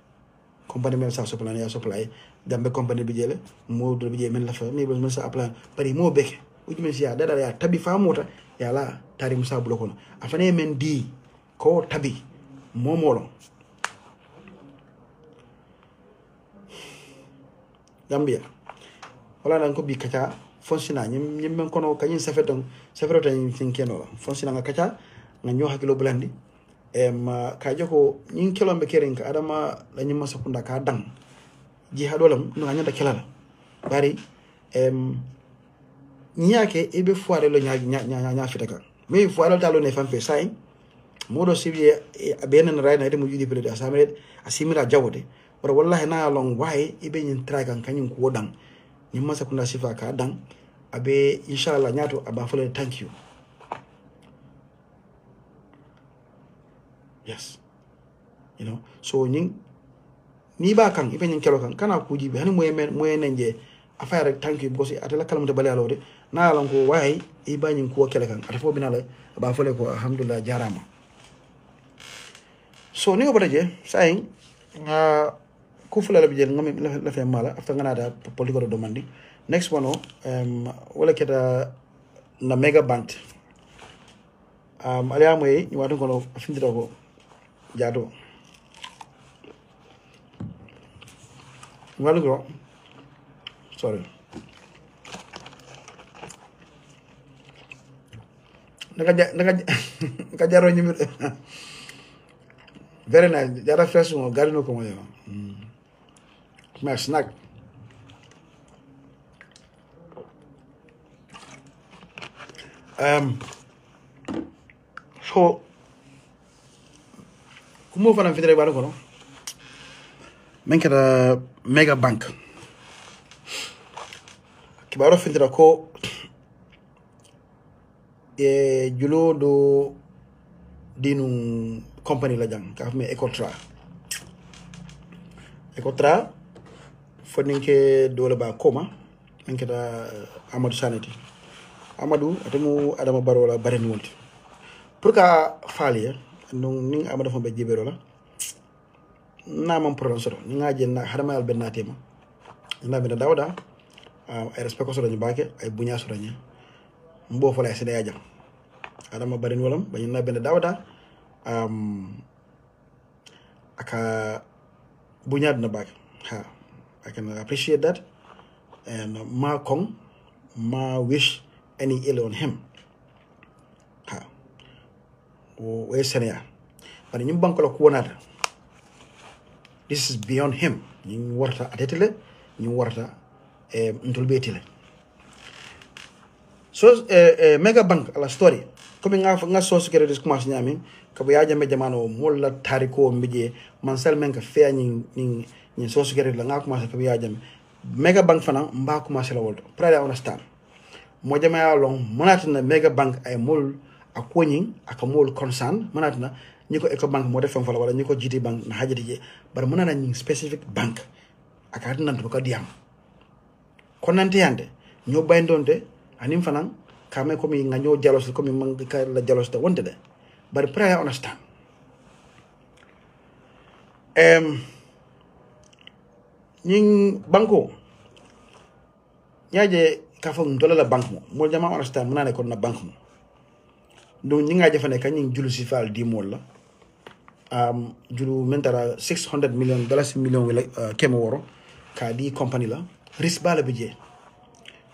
company men sa supply ya supply dambe company bi jele mo do bi je men la fa mi men sa apply bari mo beke uji men ya dada ya tabi fa mota ya la Tarik Musa bloko no afane men di ko tabi momolo Gambia wala nan ko bi kacha fonsina nyim men kono kanyin safeton tin keno fonsina nga kacha nga nyo hakilo blandi ka joko nyin kelombe keren ka adama la nyima sakunda ka dang ji hadolam no nyanda kelala bari nyake ebe foire lo nya fitaka me foire talo ne fampe sai modo sibi abenen rayna de mu jidi pele asimira jawode wala wallahi na long why ibe nyin tragan kanyin ko dang nyin masa kuna sifa ka dang abe inshallah nyato aba fole thank you yes you know so nyin ni ba kan ibe nyin kelo kan kana ku jibe hani moye nenje affaire thank you because atala kalamta bale alode na long ko why ibe nyin ko kele kan atafo binala aba fole ko alhamdulillah jarama so ni obaje saying kufula la bijel ngam la fe mala after ngana political domandi next one wala keta na mega bank ali amoy ni wadu ko afindira ko jado ngalo go sorry naka jaro nyimir very nice jara fresh mo garino ko mo my snack so kumo fana fitare baro kono men kata mega bank kibaro fitara ko julo do dinu company la jang ka me Ecotra foninke dole ba koma enke da Amadou Sanity Amadou atemu Adama Barrow la bareni wonti pour ka falia non ning Amadou fo be jibero la na mam prononcer ni ngaje na harama al benatema na be dawda ay respect ko so dañu baake ay buña so dañu mbo fo lay sene ya jam Adama bareni wolam ba na be dawda aka buñad na baake ha I can appreciate that and ma wish any ill on him ha we senia but nyim banko la ko wonata this is beyond him nyim warta atetele nyim warta ntulbetile so mega bank ala story comme nga so security commence nyami ko ya jambe jamano molla tariko mbije man selmen ka fe ni so security la nga commence ko ya jambe mega bank fana mba commence la wolto prade understand mo jama ya long monatna mega bank ay mol akonyin akamol concern monatna ñiko eco bank mo def fam fala wala ñiko GT bank na hajati je bar monana ñi specific bank akati nan to ko diam konante yande ño baydonte anim fanan kame ko mi nga ñoo jalos ko mi mang ka la jalos ta wonte de bar prade understand ñing banko ñaaje ka fa ndola la bank mo jama understand mo nané ko na bank mo do ñi nga jafane ka ñing julu ci fal di mol la julu mentara $600 million wala kemo woro ka di company la risk bala bije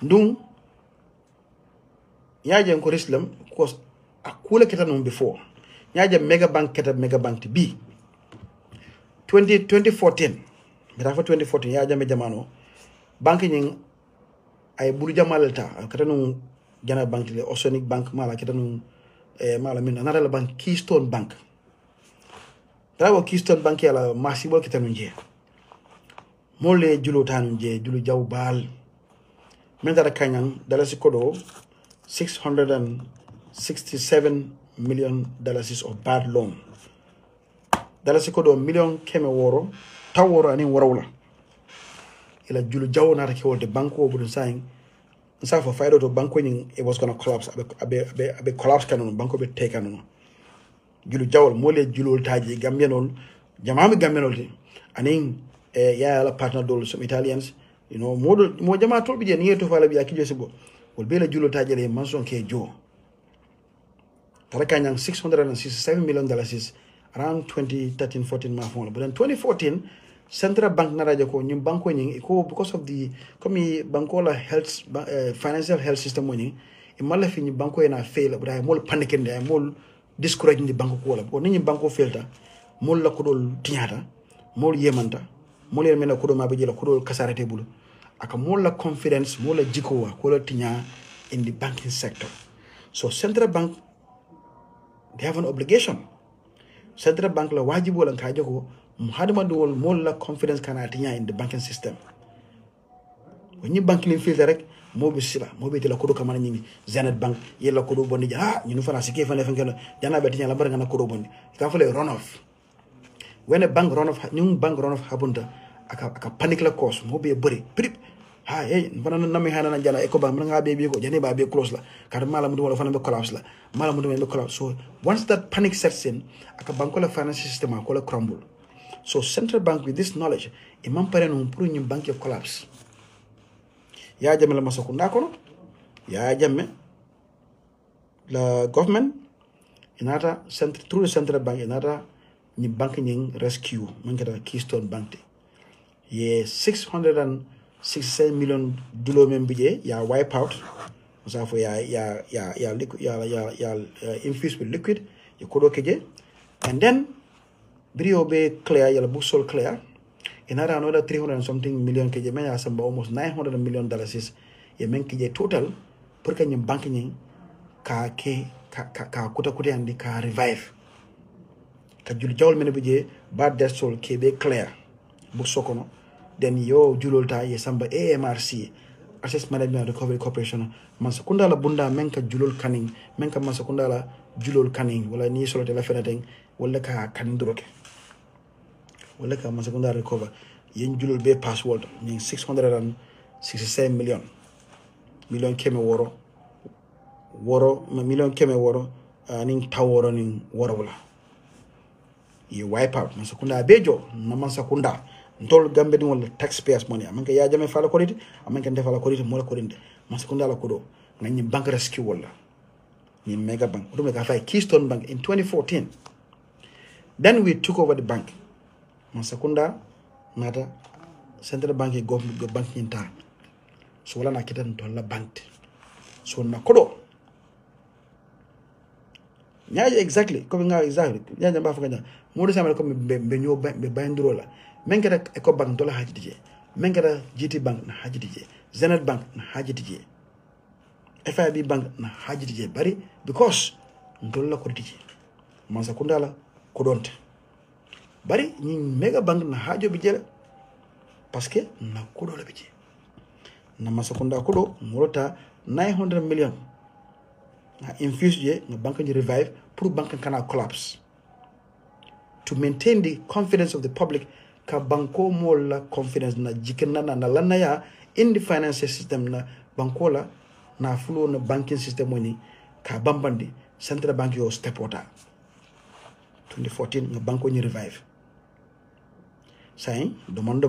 ndum ñaaje ko rislam ko akula keta non before ñaaje mega bank keta mega bank bi 2014 mira fa 2014 ya jambe jamano banque ñing ay bulu jamalta katanu jana banque le Oceanic Bank mala katanu mala min another bank Keystone Bank dawo Keystone Bank yala masibo katanu je molle julo tanu je julo jaw bal men dara kanyang dala si kodo $667 million of bad loan dala si kodo million keme woro taworo ani warawla ila julu jaw na take wolte banko bu saying sa for faydo to banko ni it was going to collapse abe collapse kanon banko be take kanon julu jawol mole julol taji gambianol jamami gambianol ani ya la partner dol some Italians you know mo jama tolbi je ni to fala bi akijo sibo wol be la julo taji manson ke jo taraka nyang $667 million around 2013-14 ma fon but in 2014 Central Bank naraja ko nyum banko nying ko because of the comme banko la health financial health system nying e mala fi nyum banko ena fail but ay mol panique ndi ay mol discourage ndi banko ko la ko ni banko failta mol la ko dol tinyata mol yemanta mol yel mena ko do ma be jela ko dol kasarete bulu aka mol la confidence mol la jikowa ko la tinya in the banking sector. So Central Bank, they have an obligation. Central Bank la wajibu la kajo ko muhadama do mol la confidence kana tinya in the banking system. When you banking field rek mo be sila mo be tela ko do kamana nyingi Zenith Bank yella ko do bondi ja ñu fana sike fana fana jana be tinya la bar ngana ko do bondi ka fa le run off. When a bank run off ñu bank run off habunta aka panic la cause mo be bari prip ha bana nami hana na jana eco bank nga be ko jani ba be close la kar mala mu wala fana be collapse la mala mu be collapse. So once that panic sets in aka bank la financial system ko la crumble. So Central Bank with this knowledge imam pare no pour ñu bank collapse ya jame la masakunda kono ya jame la government inata through the Central Bank inata ni bank ñing rescue man kata Keystone Bank ye $667 million membije ya wipe out so for ya liquid ya infused with liquid ya kodo keje and then video be clear ya book sold clear inara another 300 and something million keje men ya samba almost $900 million ye men keje total pour que ñim bank ñing ka kuta andi ka revive ka jul jawol men bije bad debt sold kebe clear book sokono then yo julolta ye samba AMRC Access Management Recovery Corporation masakunda la bunda menka julol kaning menka masakunda la julol kaning wala ni solo la fenateng wala ka kaning droke wala ka masakunda recover yen julol be password ni $667 million keme woro million keme woro ning taworo ning woro wala ye wipe out masakunda bejo na masakunda ntol gambe dum wala taxpayers money amanka ya jame fala ko rit amanka defala ko rit mo la ko rinde masakunda la ko do ngani bank rescue wala ni mega bank dum ka fay Keystone Bank in 2014. Then we took over the bank masakunda nata Central Bank government go bank inta so wala na kitan to la bank so na kodo nyaje exactly ko nga exactly nyaje ba fa nga mo do sama ko be ñoo be bandro la Mengara Eco Bank dola hajidije Mengara GT Bank na hajidije Zenith Bank na hajidije FIB Bank na hajidije bari because dola ko dije mansa kundala ko donte bari ni Mega Bank na hajo bi jele parce que na ko dola bi je na mansa kunda ko do molota $900 million na infuse je na bank ni revive pour bank kana collapse to maintain the confidence of the public ka banko mola confidence na jikena na lana ya in the financial system na bankola na flow na banking system woni ka bambandi Central Bank yo step water 2014 na banko ni revive say demande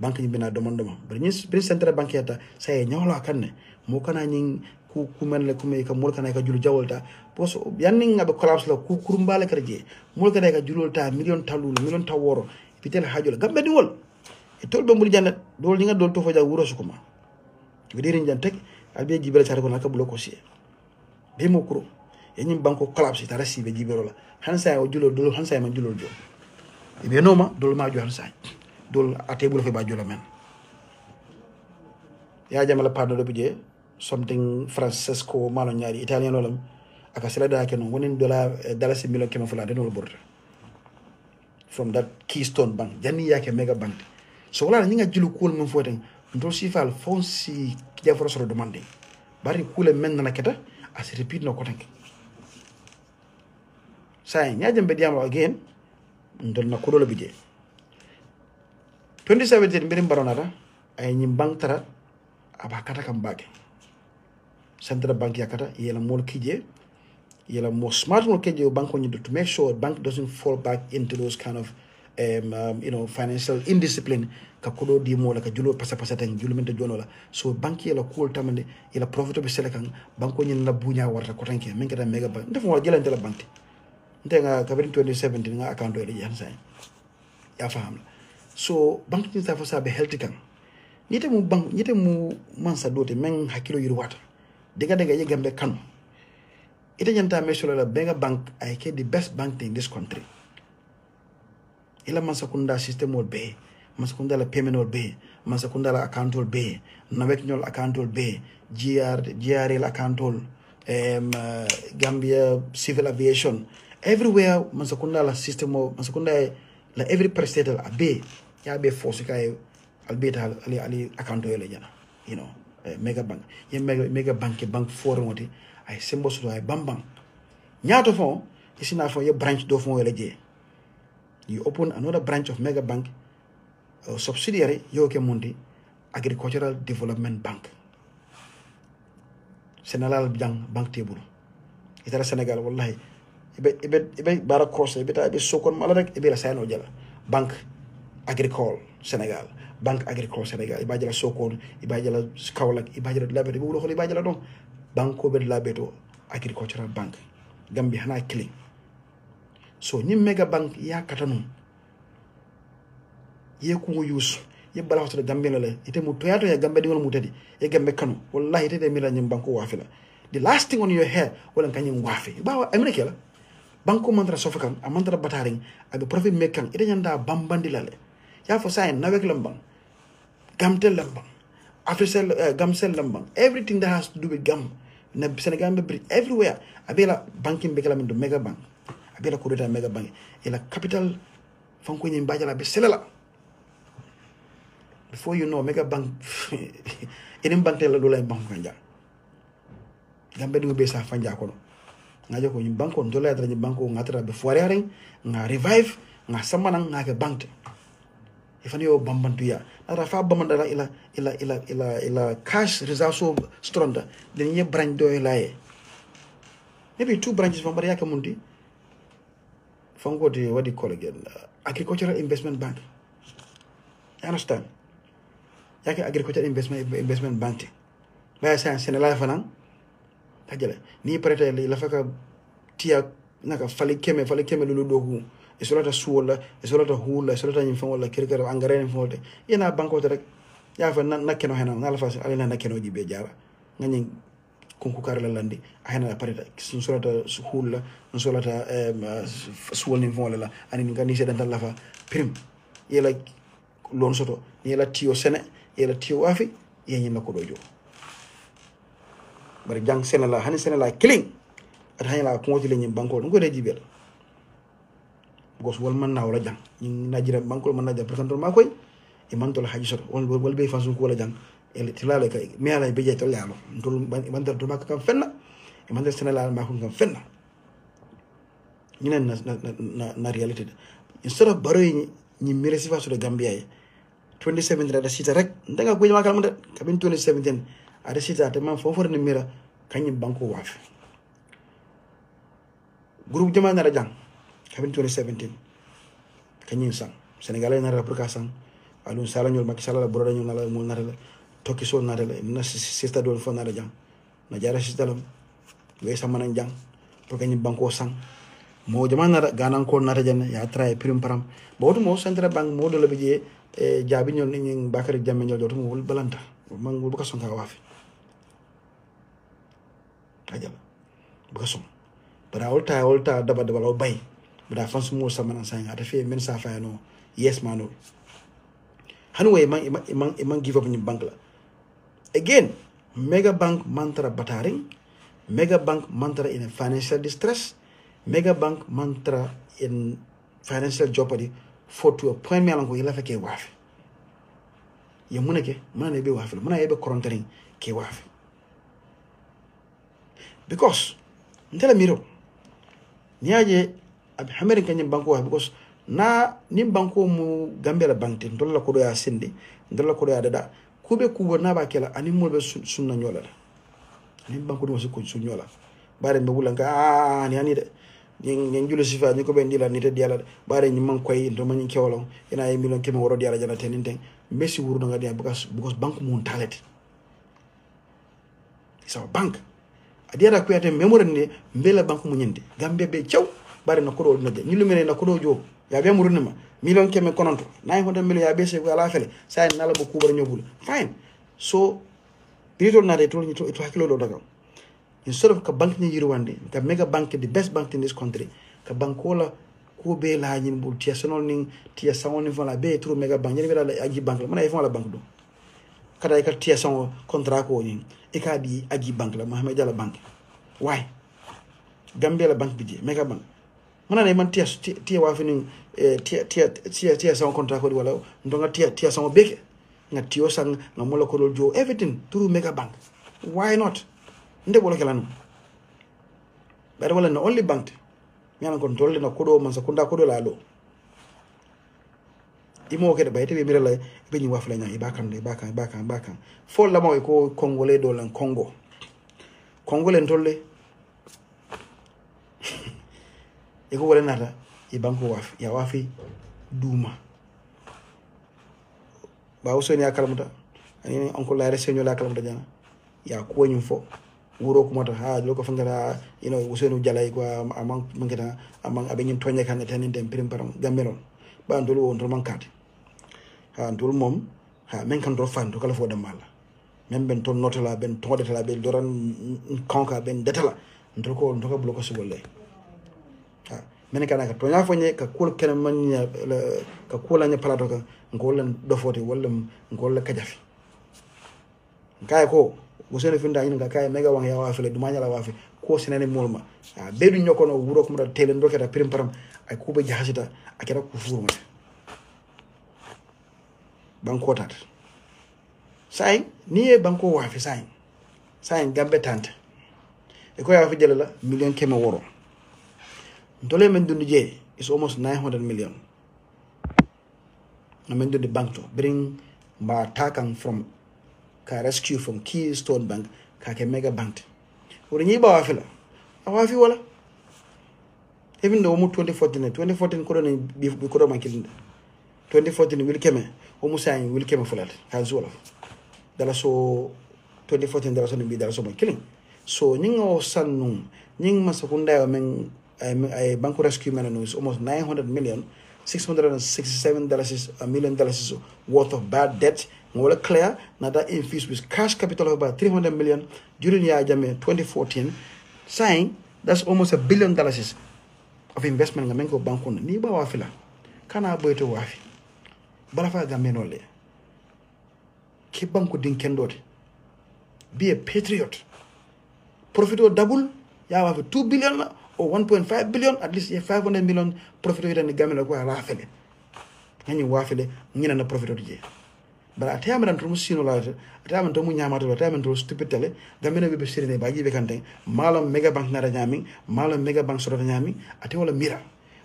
bank ni bina demande bari Central Bank yata say nyawla kanne mo kana nyin ku men le kuma ka mol kana ka julu jawolta poso yanni ngabe collapse la ku kurumbale karje mol kana ka julolta million taworo pitel hajol gambe diwol e tolbe mbul jannet dol ñinga dol to faja wuro sukuma widiri jantek albe jibere sare ko naka bloko si be mo kuro e ñim banko collapse ta rasi be jibero la hansa o julo dol hansa ma julo jo ibe noma dol ma johan sa dol atebul fe ba jola men ya jamala pardo do bije something Francesco malo nyari Italian olam aka sila da ke no wonin $1 million kema fula de no borta from that Keystone Bank jani yake mega bank so wala ninga julu kul mun foten ndol sifal fonsi jaforo soro demande bari kule men na keta as repeat no kotanke say nya jambe diamo again ndol na kudo bije 2017 mbirim baronata ay nyim bank tara aba kata kam bage central bank yakata yela mol kije yela more smart no kije bank on to make sure bank doesn't fall back into those kind of financial indiscipline ka kodo di mo la ka julo pasa tan julo men jono la so bank yela cool tamande yela profitable selekan banko nyin la bunya warta ko tanke men kata mega bank def mo jelante la bank ntenga ka 2017 nga account e yan say ya faham so bank ni ta fosa be healthy kan nite mu mansa dote men hakilo yiri wata diga ye gambe kanu ite nyanta mesolo la mega bank ay ke the best bank in this country ila mansakunda system ol be mansakunda la payment ol be mansakunda la account ol be nawek nyol account ol be GR la account ol Gambia civil aviation everywhere mansakunda la system ol mansakunda la every prestataire a be ya be force kay albeta ali account ol jana mega bank ye mega bank forum woti ay sembo so ay bambang nyaato fon isina fon ye branch do fon wala je you open another branch of mega bank subsidiary yoke mundi agricultural development bank Sénégal jang bank table itara Sénégal wallahi ibe bara course ibe ta ibe sokon mala rek ibe la sayno jala bank agricole Sénégal bank agricole Sénégal iba jala sokon iba jala Kaolack iba jala labé bu lo xol iba jala don banko be labeto agricultural bank Gambia hana killing so ni mega bank ya katanu ye ko use ye bala hoto Gambia la ite mu toyato ya Gambia dingol mu tadi e Gambia kanu wallahi ite de mila nyim banko wafila the last thing on your hair wala kanyim wafi ba america la banko mantra sofakan amantra bataring abi profit mekan ite nyanda bambandi lale ya fo say nawek lambang gamtel lambang afisel gamsel lambang everything that has to do with gam na Senegal be everywhere abela banking be kala do mega bank abela ko dota mega bank ila capital fanko nyim bajala be selela before you know mega bank enen bank la do lay bank kanja gambe do be sa fanja ko ngajo ko nyim banko do lay tra nyim banko ngatra be foire ring nga revive nga samana nga ke bank ifani yo bambantu ya ara fa bamandala ila cash reserve so stronda den ye branch do laye maybe 2 branches from Maria Kamundi fango de what do you call again agricultural investment bank you understand yake agricultural investment bank la sa Sénégal fanan tajale ni prete la faka tia naka fali keme lulu dogu isolata suola isolata hula isolata nyimfa wala kirkara angare nyimfa yena banko rek ya fa nakeno hena ngala fa alina nakeno jibe jara ngani kunku karla landi ahena parita solata hula solata suol nyimfa wala ani ngani sedan tan lafa prim yela lon soto yela tio sene yela tio wafi yenyi nako dojo bari jang sene la hani sene la killing at hanya la ko ngoti nyim banko ngo de jibel gos wal man na wala jang ñi najira bankol man najira presentor makoy e man tol haji soto wal be fasun ko wala jang el tilale kay mi ala be jetal yalo ndol man dal makka kam fenna e man dal senala makko kam fenna ñi na reality instead of baroy ñi mi resifa so de Gambia 2017 da sita rek ndanga ko makal man ka 2017 ada sita te man fofo ni mira kany banko waf groupe jama na jang kabin 2017 kanyin sang Sénégalais na rapport sang alun sala ñol Macky Sall la broda ñol na la mo na la tokki sol na la na sista do fo na la jang na jara sista lam we sama na jang to kanyin banko sang mo jama na ganan ko na ta jan ya tray prim param bodu mo central bank mo do la bije jaabi ñol ni Bakary Jammeh ñol do mo wul balanta man bu ka son ka wafi ajal bu ka son bara olta daba law bay bada fan small samana saying ata fe men sa fa no yes mano hanwe man give up in bank la again mega bank mantra bataring mega bank mantra in a financial distress mega bank mantra in financial jeopardy for to a point me alanko ila fake wafi ya munake mana be wafi mana yebe korontering ke wafi because ntela miro niaje abi hamerin kanyem banko wafi because na nim banko mu Gambia la bank tin dolla ko do ya sinde dolla ko do ya dada kube kubo na ba kela ani mo be sunna nyola nim banko do ko sunyola bare be wulanka ni ani de nyen julo sifa ni ko ben dila ni te diala bare ni man koy do man kewlo ina e million kema woro diala jana tenin ten messi wuro nga dia because bank mun talent so bank adiara ko yate memory ni mbela bank mu nyende Gambia be ciow bare na ko do na de ni lu mene na ko do jo ya be muruna ma million keme kononto 900 million ya be se ko ala fele say nala bo kubar nyobul fine so birito na de to ni to hakilo do daga instead of ka bank ni yirwande ka mega bank the best bank in this country ka bankola ko be la nyin bul tia sonol ning tia sawon ni fala be tru mega bank ni bela aji bank la mana ifon la bank do kada ka tia sawon contrat ko ni e ka di aji bank la Mohamed Jalla bank why Gambia la bank bidje mega bank mana ne man tia wa fini tia sawon contrat ko di wala ndonga tia sawon beke nga tio sang nga mola ko do everything through mega bank why not nde bolo kelanu bare wala no only bank nyana kon tolle na kodo man sakunda kodo la lo imo ke de bayte be mirala be ni wafla nya ibakan fo la mo ko congolais do lan congolais tolle e ko wala nata e banko waf ya wafi duma ba usoni akalamta ani onko la resenyo la akalamta jana ya ko nyum fo wuro ko mata ha loko fangara usenu jalay ko amang mangeta amang abenyim tonya kan tanin dem prim param gambenon ba ndolo on to mankati ha ndol mom ha men kan do fan to kala fo dem mala men ben ton notala ben to detala be doran konka ben detala ndol ko ndoko bloko sugolle ha men kan ka tonya fo nye ka kul ken man ka kula nya palato ka ngolen do foti wala ngol kajafi kay ko usene finda ina kay mega wang ya wafile dumanya la wafi ko sinane molma bedu nyokono wuro ko mata tele ndoketa prim param ay ko be jahasita akira ko furuma banko tat say niye banko wafi say gambe tante e ko ya wafi jela million kema woro ndole men dundu je is almost 900 million na men dundu bank to bring ba takan from ka rescue from Keystone Bank ka ke mega bank wori nyi ba wafi la wafi wala even though mu 2014 ko don bi ko do mankil 2014 wil keme o musayi wil keme fulat ka zola dala so 2014 dala so bi dala so mankil so nyingo sannu nying masakunda yo men ay bank rescue man no is almost 900 million $667 $1 million worth of bad debt Ngola clear now that infused with cash capital of about 300 million during year Jame 2014, saying that's almost $1 billion of investment in Gamenko Bankun. Ni ba wafila. Kana boy to wafi. Balafa Gamenole. Keep banku din kendot. Be a patriot. Profit or double, ya have 2 billion or 1.5 billion, at least 500 million profit in the Gamino kwa rafele. Any wafile, nina na profit je. But at time and promotion la time to munyamato time to stupid tele Gamino be sirene ba jibe kante malam mega bank na nyami malam mega bank soro nyami ate wala mira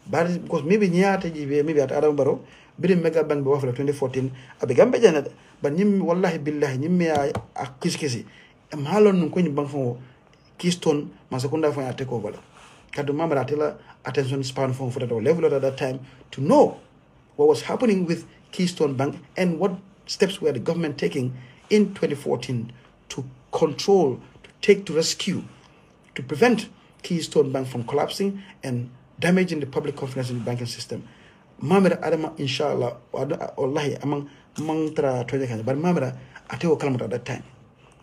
but because maybe nyaata jibe maybe at adam baro bi mega bank be wafla 2014 abe gambe janata but nyim wallahi billahi nyim ya akiskisi malon nun ko nyim bank fo Keystone masakunda fo ya take over kadu mama atela attention span for that level at that time to know what was happening with Keystone Bank and what steps were the government taking in 2014 to control, to rescue, to prevent Keystone Bank from collapsing and damaging the public confidence in the banking system. Mamera adama inshallah wallahi among tra toje kan but mamera atewo kalmata at that time.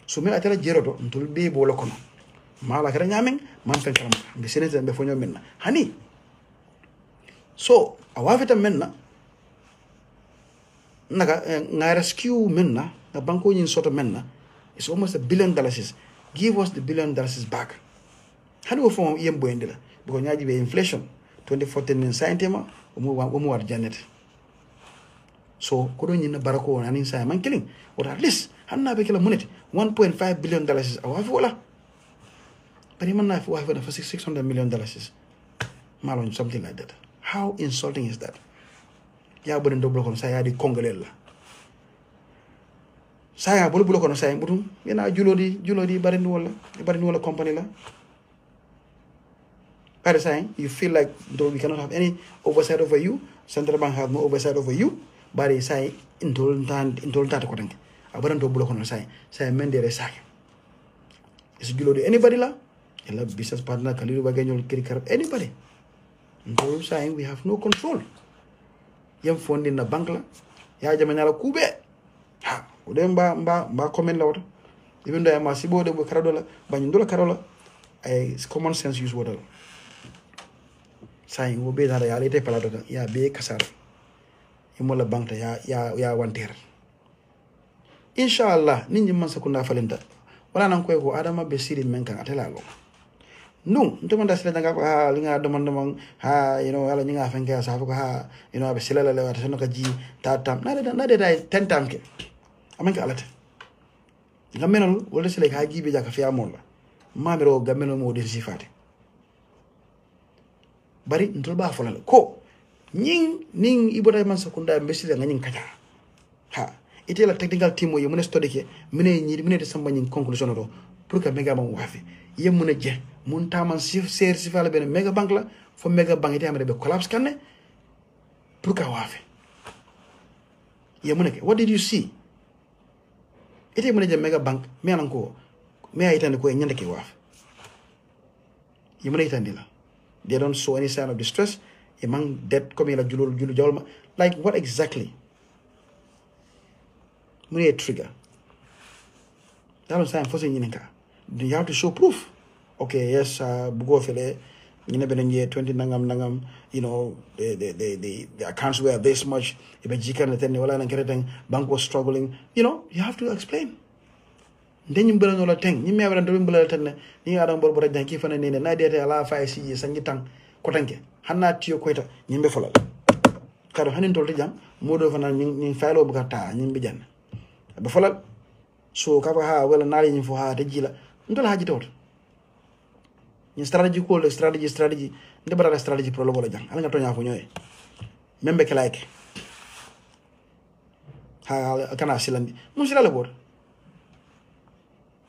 So me atela jerodo ntul be bo lokono. Mala kara nyamen man fen kalmata be senete be fonyo menna. Hani So awafita menna naga nga rescue menna na banko nyin soto menna, it's almost $1 billion. Give us the $1 billion back. How do we form yembo endela? Because nyaji be inflation 2014 in scientema umu war janet. So kodo nyina barako na nin sa man killing or at least hanna be kila munit $1.5 billion awafi wala. But even if we have for $600 million, malon something like that. How insulting is that? Ya boden do bloko saya di Congolais la. Saya bolu bloko no saya mutum yana julodi bari wala company la. By the time you feel like though we cannot have any oversight over you, Central Bank have no oversight over you, but they say intol tata ko tanke. Abadan do bloko no saya mendere saya. Is julodi anybody la? Ela business partner Kalilu Baganyol Kirikar anybody. Ntol saying we have no control. Yam fund in the bank la ya jamanyala kube ha udemba mba comment la wata even though ma sibo de bu karadola bandola karola ay common sense use wata saying wo be dara ya lete palado ya be kasar imola bank ta ya wanter inshallah ninyi man sakunda falenta wala nan koy ko adama be siri men kan atela lo no ndomanda sila nga ha linga domandamang ha ala nyinga fenga sa ko ha abe sila la wata sono ka ji tatam na de dai 10 tam ke amanka alata ngamenol wala sila ka ji be jaka fi amolla mamiro gameno mo de sifate bari ntol ba folal ko ning ibota man sakunda be sila nga nyin kata ha itela technical team yo mune study ke mune de samba nyin conclusion do pour que mega mo wafi yemune je mun taman ser sifala ben mega bank la fo mega bank ite amere be collapse kanne pour ka wafe yemune ke what did you see ite mun je mega bank me anan ko me ayitande ko nyande ke wafe yemune itande la they don't show any sign of distress among debt comme la julu jolma like what exactly mun trigger dalon sign fo se nyininka you have to show proof. Okay, yes, bugo fele, you never year 20 nangam, the accounts were this much, if a jikan attending wala and getting bank was struggling, you have to explain. Then you burn all the thing, you may have done bullet and you are on board than keep on in an idea to allow 5 CGs and getang, kotanke, Hana Tio Queta, Nimbe Fola. Caro Hanin told the jam, Modo van an Philo Bugata, Nimbijan. Before so Kabaha, well, and for her, the Gila, until I told. Ni strategy nde bara strategy pro logo la jang ala nga tonya ko ñoy membe ke like ha kana silandi mun sila la bor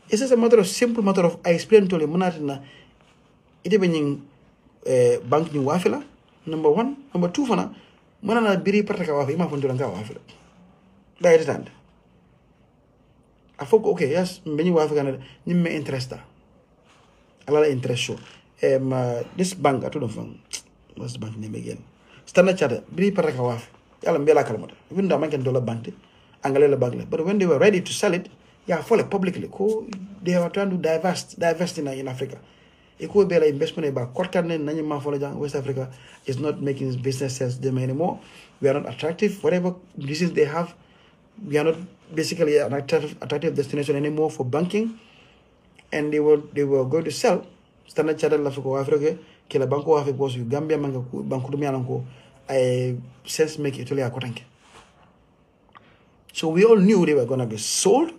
it's a matter of simple matter of I explain to you munatina ite be ñing bank ñu wafila number 1 number 2 fana manana biri parta ka wafi ma fondu nga wafila da ite tande afoko okay yes be ñu wafi kana ñimme interesta ala interest show this bank I told them what's the bank name again Standard Chartered bri paraka waf yalla mbela kalmata even though man dollar bank angale la bank but when they were ready to sell it follow publicly ko they were trying to divest in Africa e ko bela investment ba korkan nani ma follow jang West Africa is not making business sense them anymore we are not attractive whatever business they have we are not basically an attractive destination anymore for banking. And they were going to sell Standard Chartered la ko Africa ke la banko Africa was Gambia manga ko banko dum yananko ay sense make it a kotanke. So we all knew they were going to be sold.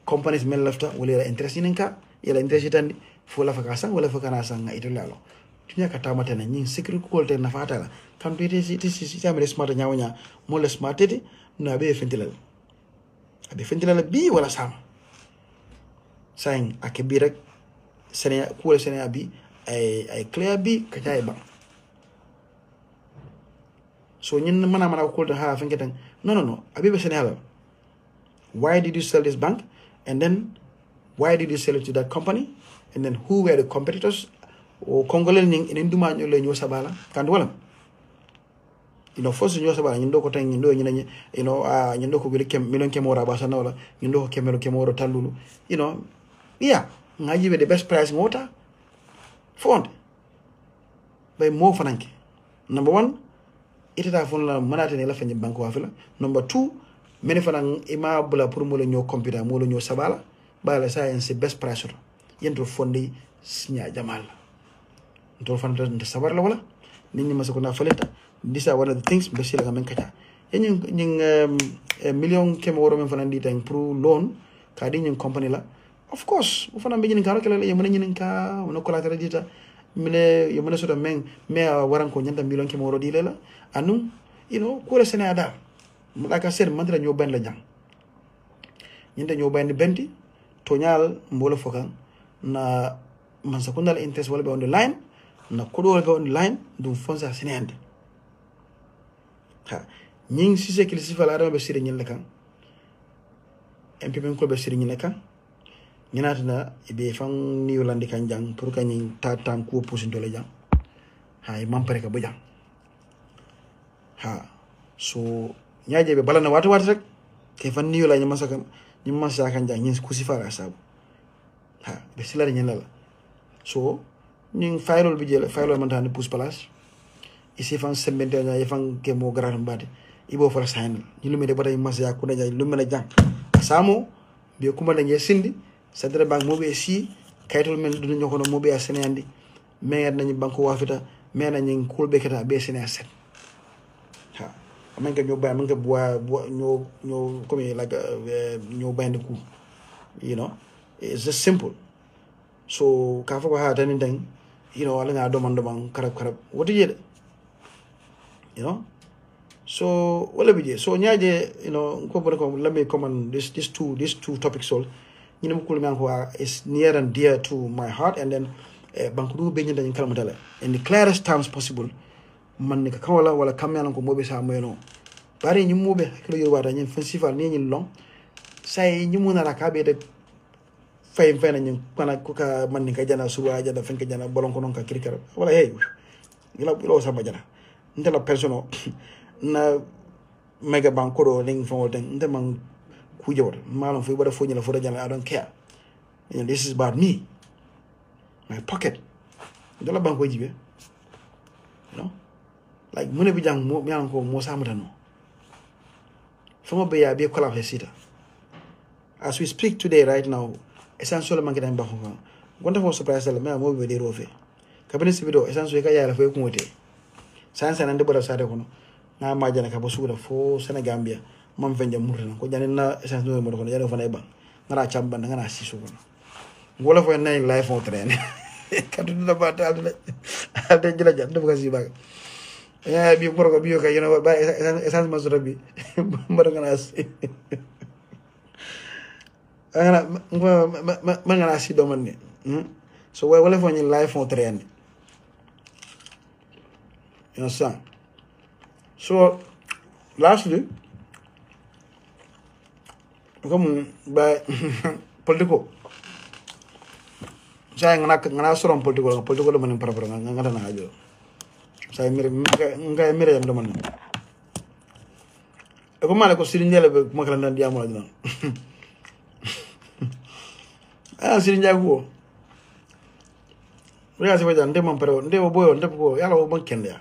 Companies men left wala interest in ka yela interest tan fo la fakasa wala fakana sanga itolalo tunya kata mata na nyin secret call ten na fatala kan to it is tamre smart nyawnya mo le smart tete na be fentilal bi wala sama saying akebi rek sene ko sene abi ay clear bi ka tay ba so ñin mana ko ha fenketan no abi be sene hala why did you sell this bank and then why did you sell it to that company and then who were the competitors or Congolese ning in nduma ñolo ñu sabala kan wala first ñu sabala ñu ndoko tan ñu ndo ñu ñu ndoko bi kem million kemora ba sana wala ñu ndoko kemoro talulu yeah, I give you the best price in water. Fund. By more fananke. Number 1, itata fon la manate ne la fanyi banko wafila number 2 mene fana ima bula pour mo le ñoo computer mo le ñoo sabala bala science best price yento fondi nya jamal to fanta de sabar la wala nit ñi masako na faleta this are one of the things be sila ngamen kata ñing million kemo woro men fana di tan pour loan ka di ñing company la of course bu fana be ñin ka kala yemana ñin ka wono ko la tara dita mine yemana so da men me waran ko ñanta million kemo woro di lela anu you know ko le sene ada like I said mandra ñoo ben la jang ñinde ñoo ben benti to ñaal mbolo fokan na man sakundal interest wala be on the line na kodo wala be on the line dum fonsa senende ha ñing si se kilisi fala adama be sire ñin la kan MPP ko be sire ñin la kan ñinata na be fan ni yolandi kan jang pour ka ñing tatam ko pousin to la jang ha e mampare ka bo jang ha so ñaaje be balana wata rek ke fan ni yola ñi masaka ñi masa kan jang ñi ku si fara sabu ha be silare ñen la so ñing faylol bi jël faylol man tan pousse place ici fan sembente ñaa fan ke mo garam bade ibo fara sayn ñi lu me de batay masa ku na jaay lu me na jang samo be kuma na ñe sindi sadra bank mo be si kaytol men du ñoko no mo be senandi me nañu banko wafita me nañu kulbe keta be senaset ha amanga ñoo bay amanga ñoo comme like ñoo bayndi ku you know it's just simple so ka fa ko ha tan ndeng you know ala nga domandom karab woto yede you know so wala bije so nyaaje you know ko let me comment these two topics all you know ko ngan ko is near and dear to my heart and then banku be nyanda kalmatala in the clearest terms possible man ni ka kawala wala kamyan ko mobe sa moyno bari ñu mobe kilo yor wada ñen festival ni ñi long say ñu mëna rakabe de fay na ñu kana ko ka man ni ka jana suwa jana fen ka jana bolon ko non ka kirikara wala hey ilo sa bajana ndela persono na mega banko do ning fo den ndema ku jawar malon fu bada fo ñala fo jana I don't care and this is about me my pocket ndela banko jibe you know like mune bi jang mo yan ko mo samutano fama be ya be kola sita as we speak today right now essentially man kidan ba ko gonta fo surprise la me mo be de rofe kabini sibido essentially ka ya la fo ko mote sansa nan de bora sa de kono na ma jana ka bo suuda fo Senegambia mam venja murna ko jani na essentially mo ko jani fa nay ba ngara chamba ngara sisu kono ngola fo nay life on train kadu da ba tal de jila jam de ko si ba ya bi ko bi ka yeno ba essence ma surabi mbara ngana si ana ma ngana si do man ni so wala fo ni life on train you understand so lastly comme ba politico saya ngana soron politico do man para ngata na ajo saya mire yam do man e ko mala ko sirinjele be makala nan diamo la non sirinja ko reya se wajan ndem pero ndem boyo ndem ko yalla o bankende ya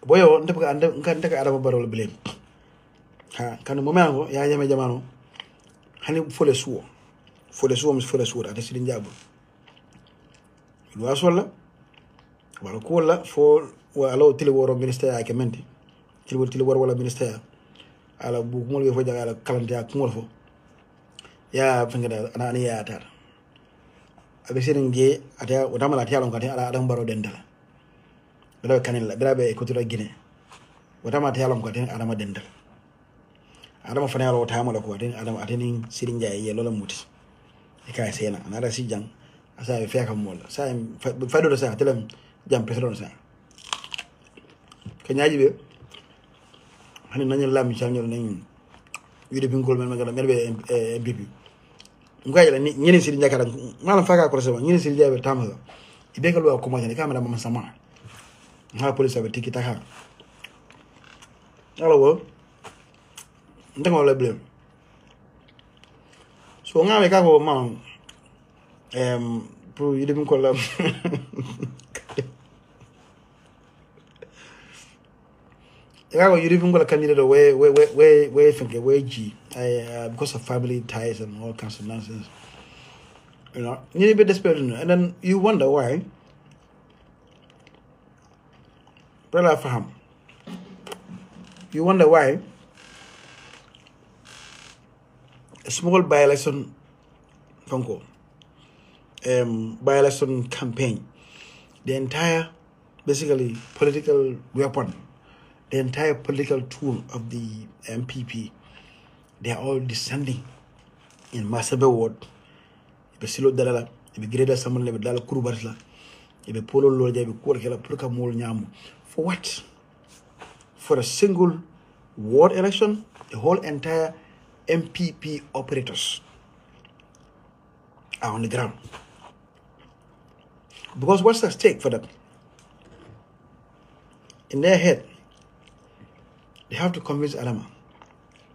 boyo ndem ko ande ngante ka adama barol bilen ha kan mo mango ya yame jamano hani fole suwo ade sirinja bu lu asola wala ko la fo wala tili woro ministère ya kementi tili woro wala ministère ala bu mo le fo jaga kalante ak mo fo ya fengeda ana ya tar abe seringe ata odama la tialon kati ala adam baro dendala bela kanilla bela be ko tira gine odama tialon kati adama dendal adama fana ro tama la ko den adama ateni sirinja ye lola muti e ka sena ana da si jang asa be feka mola sa fado do sa telam jam president sa kanyaji be hani nanyo lam chanyol nan wiide bingol men magala melbe MPP ngaya la ñene siri jakara mala faka ko recevoir ñene siri jabe tamaga ibe ko ko mo ñane kamera mama sama ha police abe tikita ha ala wo ndanga la blem so ngawe ka ko ma pour yide bingol la you even got a candidate where think where G because of family ties and all kinds of nonsense. You know, you need to be desperate, and then you wonder why. Brother Faham, you wonder why a small by-election by-election campaign, the entire basically political weapon, the entire political tool of the MPP, they are all descending in Masabe ward. If Silo Dalala, if Greda Samuel Dala Kurubarsla, if Polo Lord, if Kurkela Pruka Mol Nyamu. For what? For a single ward election, the whole entire MPP operators are on the ground. Because what's at stake for them? In their head, they have to convince Adama.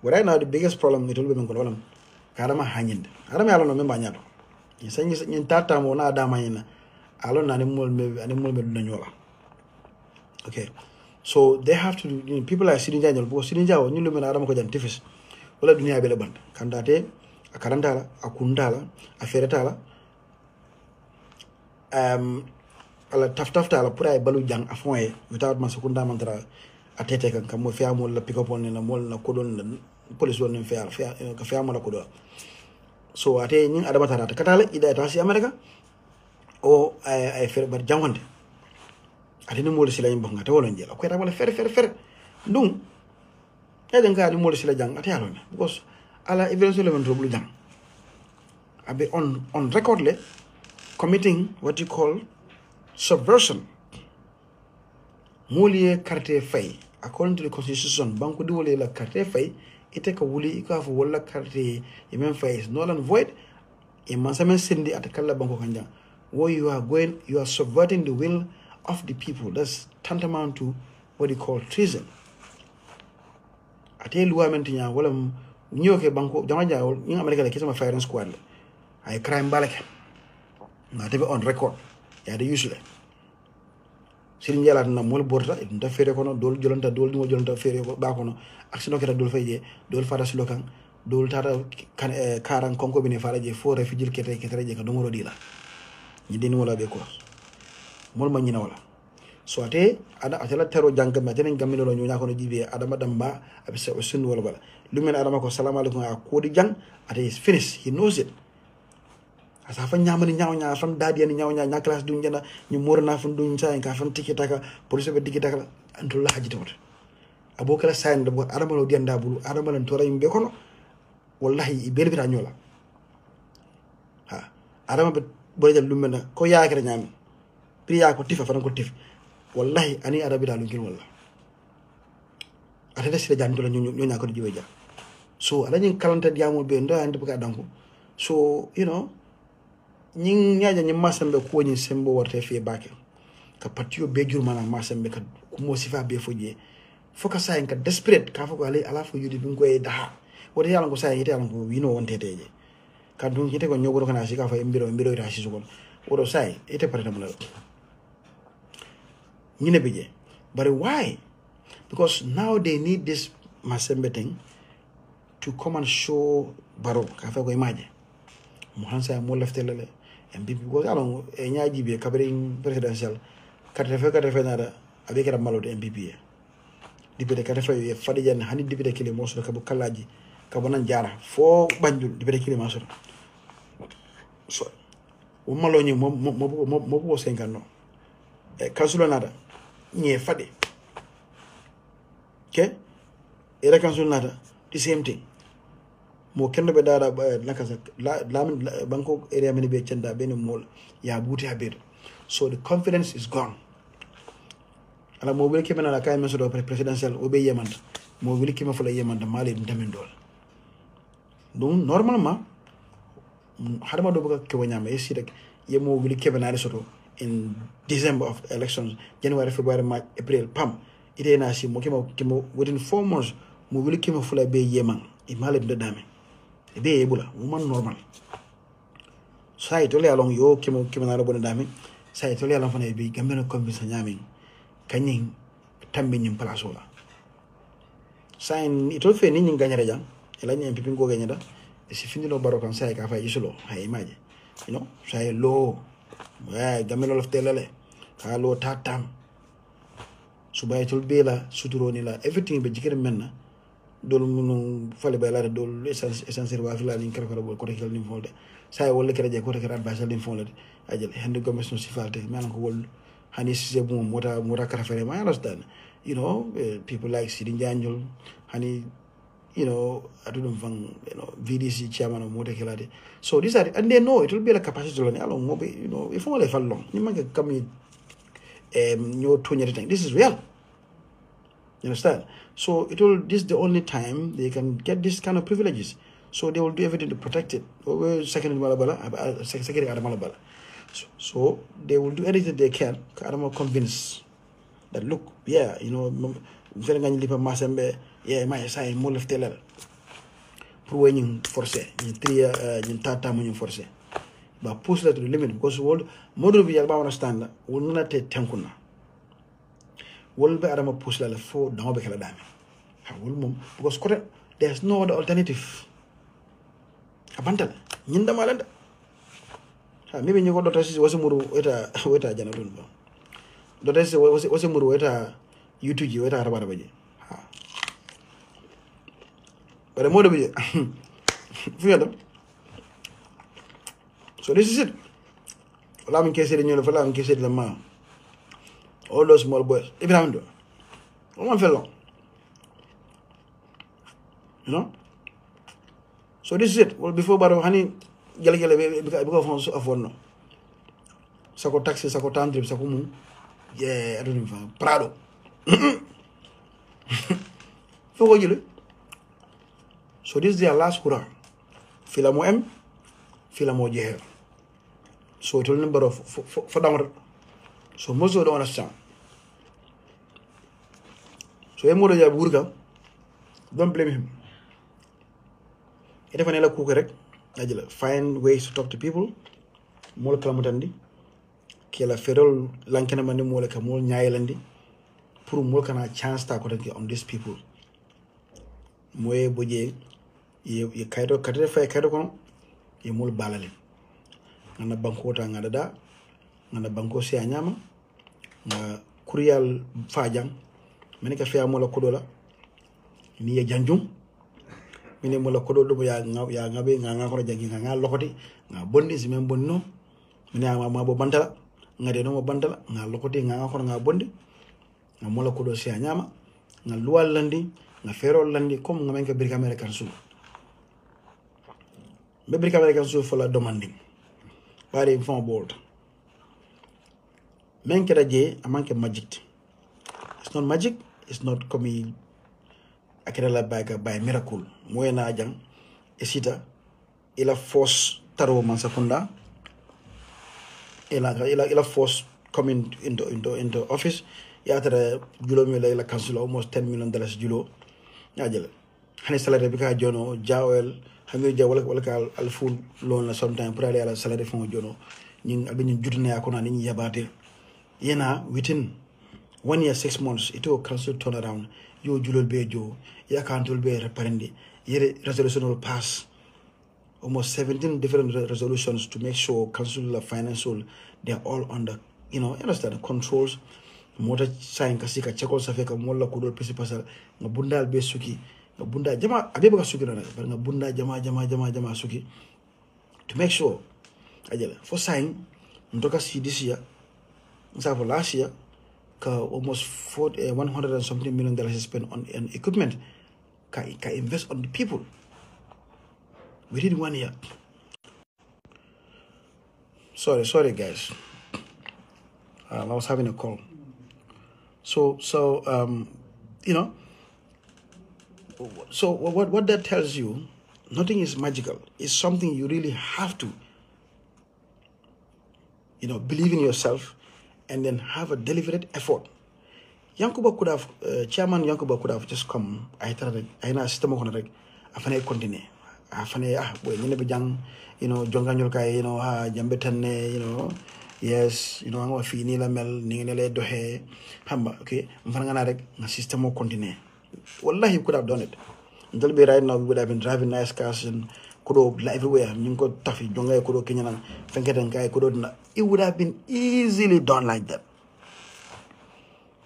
But right now, the biggest problem with all women call them Adama hanging. Adama alone remember Nyato. You say in Tata Mona Adama in alone animal Nanyola. Okay. So they have to, people are sitting down because sitting down, you live in Adama Kojantifis. Well, dunia available. Kandate, a Karandala, a Kundala, a Feretala, ala taftala pura e balu jang afon without masukunda mantra atete kan kam mo fiamo la pick up on na mol na kodon police won ka fiamo la kodo so ate nyin adama tarata katala ida ta si america o ay fer bar jangwande ate ni mol sila yimbo ngata wolon jela ko ta wala fer ndum eden ka ni mol sila jang ate alon because ala evidence le man roblu jang abe on record le committing what you call subversion. Mulie carte fay according to the constitution banku di wole la carte fay ite ka wuli ka fu wala carte yemen fay is null and void e mansamen sendi atakalla banku kanja where you are subverting the will of the people. That's tantamount to what you call treason. Ate luwa mentinya wala nyoke banku jamaja ni America le kisama firing squad ay crime balake na tebe on record ya de usually sirin jala na mol borta nda fere kono dol jolanta dol dimo jolanta fere ko ba kono aksino keta dol fayje dol fara silo kan dol tata kan karan konko bine fara je fo refugil kete je ka domoro dila ni deni wala be ko mol ma nyina wala so ate ada atela tero jangam ma tenen gamino lo nyonya kono jibe adama damba abisa o sunu wala bala lumen adama ko assalamu alaikum a kodi jang ate is finished, he knows it. Asa fa nyamani nyawnya fam dadi ni nyawnya nya class du njana ñu morna fam du nsa en ka fam tikita ka police be digita ka antullah haji tawt abokala sayn do adama lo dianda bulu adama lan tora yimbe kono wallahi ibel bita nyola ha adama be boyal lumena ko yaakere nyami priya ko tifa fa ko tif wallahi ani arabi dalu ngir walla atade sila janto la ñu nya ko jibe ja so ala ñin kalanta diamo be ndo andi buka danko so you know ñing ñaaja ñi masambe ko ñi sembo worte fi baake ka patio be jurmana masambe ka ko mo sifa be foje foka sa en ka desperate ka foko ale ala fo yudi bin ko e daha wodi yalla ko sa yite yalla ko wino wonte teje ka dun yite ko nyogoro kana sika fa mbiro ita si sukon wodo sai ite parata mo la ñi ne beje but why? Because now they need this masambe thing to come and show baro ka fa ko imagine mo hansa mo leftelele MPP because along nyaaji be kabring presidential karte fe nada avec la malo de MPP député karte fe fadi jan hani député kile mo so ka bu kalaji ka bonan jara fo banjul député kile ma so so o malo ni mo bo 50 no e kansulo nada ñe fadi ke era kansulo nada the same thing mo kendo be dada nakasa la banko area many be chenda ben mol ya buti habir so the confidence is gone ala mo wele kemena la kay meso do presidential o be yemanda mo wele kema fula yemanda male ndamen dol donc normalement hadama do buka ko nyama esi rek ye mo wele kemena re soto in December of elections January February March April pam ide na si mo kemo within 4 months mo wele kema fula be yeman e male ndame be ebula woman normal sai to le along yo kimo na robo ndami sai to le along fana be gambe no convince nyami kanyin tambe nyim place wala sign itol fe ni nganyare jang ela ni MPP go ganyada e si findino baro kan sai ka fa isulo hay imaje you know sai lo gamelo loftelale ka lo tatam subay tol bela suturoni la everything be jikere menna dol munu fale bayla dol essentiel wa fila lin kala ko ko ni folde sai wolle kere je ko te kara basal lin folde ajel hande gomes no sifalte man ko wol hani se bum mota kara fere ma understand you know people like Sidi Njanjol hani you know I don't know VDC chairman of Mota Kelade. So these are and they know it will be a capacity to learn along mobe you know if only for long you might come in your 20 thing. This is real. You understand? So this is the only time they can get this kind of privileges. So they will do everything to protect it. So they will do anything they can. I'm convinced that look, yeah, you know, yeah, my side more left teller. Pour winning force, in 3 in tata money force. But push that to the limit because world model we are understand will not take tankuna. Will be Adama push la for now be kala dame. Because there's no other alternative. Abandon. Nyinda malanda. Maybe you got Dr. was a muru weta janarun. Dr. was a muru weta YouTube weta rabarabaji. But the model be so this is it. Allow me case it in your allow me case it the man. All those small boys. If I'm doing one fellow. You know? So this is it. Well before Baro honey because of one. Sako taxi, sako time trip, sako moon. Yeah, I don't even Prado. So this is their last hurrah. Filamo M, Filamo J. So it will number of for down. So most of them don't understand. So Emodo Yaburga, don't blame him. If I cook find ways to talk to people. Mol kalamutandi. Kila federal lankana mani mole kamol nyailandi. Puru mol kana chance ta on these people. Moye boje ye kaido katete fay kaido kono ye mol balale. Ngana banko ta ngada da. Ngana banko si anyama. Nga kurial fajang. Menika fiya mola kodola. Ni ye janjum. Mine mola kodo do ya ngabe nga ko jangi nga lokoti nga bondi si men bonno mine ma bo bantala nga de no mo bantala nga lokoti nga ko nga bondi nga mola kodo si anyama nga luwal landi nga ferol landi comme nga men ka bir camera kan su be bir camera kan su for la demanding bari fond board men ka daje amanke magic. It's not magic, it's not coming akira by miracle moyena ajang esita ila force taro mansakunda ila force coming into office yatara julo mi la council almost $10 million julo najel hani salary bika jono jawel hami ja wala ka al full loan la sometime pour aller ala salary fond jono ñing abi ñu jutune akona ni yabate yena within 1 year 6 months it will council turn around yo julol be jo ya can't will be reparandi yere resolution will pass almost 17 different resolutions to make sure council of financial they're all under you understand controls mota sign kasika chekol safeka molla kudol pesi pasal nga bundal be suki nga bunda jama abe ba suki na nga bunda jama suki to make sure ajela for sign ndoka si this year for last year almost 100 and something $1 million spent on equipment can invest on the people within 1 year. Sorry guys, I was having a call. So what that tells you, nothing is magical. It's something you really have to believe in yourself and then have a deliberate effort. Yankuba could have, Chairman Yankuba could have just come. I know system of contract. Afane continue. Afane boy, you never young, Jonganyol kai, Jambetane, yes, I'm a fee nila mel, ningele dohe, hamba, okay, Mfanganarek, na system of continue. Wallahi, he could have done it. Until be right now, we would have been driving nice cars and kudo everywhere. You go taffy, jonga kudo Kenyan, Fenketan guy kudo. It would have been easily done like that.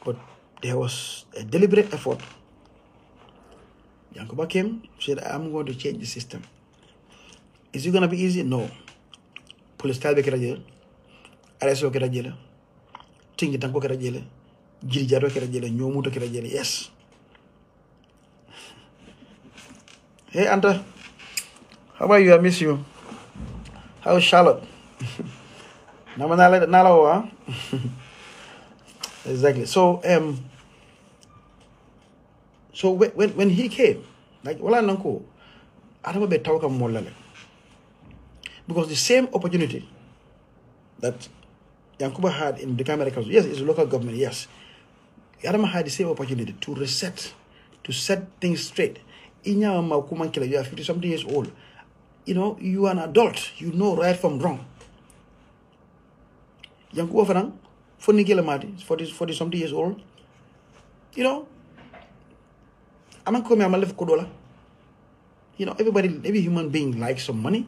But there was a deliberate effort. Yankuba came, said, I'm going to change the system. Is it going to be easy? No. Police style be kerajele, arresto kerajele, tingi tanko kerajele, jirijaro kerajele, nyomuto kerajele. Yes. Hey, Anta. How about you? I miss you. How's Charlotte? Nala, exactly. So when he came, like wala nanko, I don't be talk more because the same opportunity that Yankuba had in the Americans, yes, it's a local government, yes. Adama had the same opportunity to reset, to set things straight. You are 50-something years old. You know, you are an adult. You know right from wrong. Yankuba Farang, 40-something years old. You know, you know, every human being likes some money.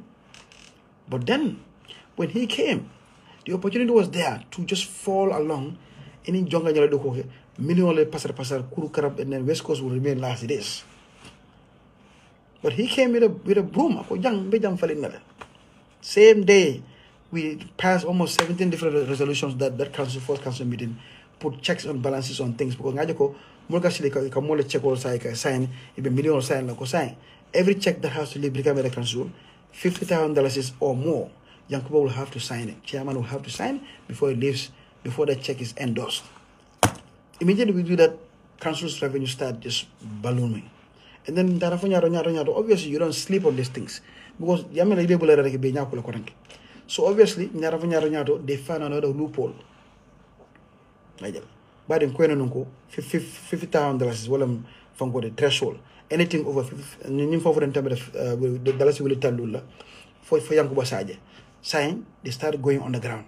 But then, when he came, the opportunity was there to just fall along. Any jonga nyala do ko million pasar kuru karab, and then West Coast will remain as it is. But he came with a broom. Same day, we passed almost 17 different resolutions that first council meeting put checks and balances on things. Because sign, if a million sign, every check that has to leave Brigadier Council, $50,000 or more, Yankuba will have to sign it. Chairman will have to sign before it leaves, before the check is endorsed. Immediately we do that, council's revenue start just ballooning. And then obviously you don't sleep on these things. Because so obviously they found another loophole. But in $50,000 is what I'm from the threshold. Anything over $50,000 for Yankuba Saje. Sign, they start going on the ground.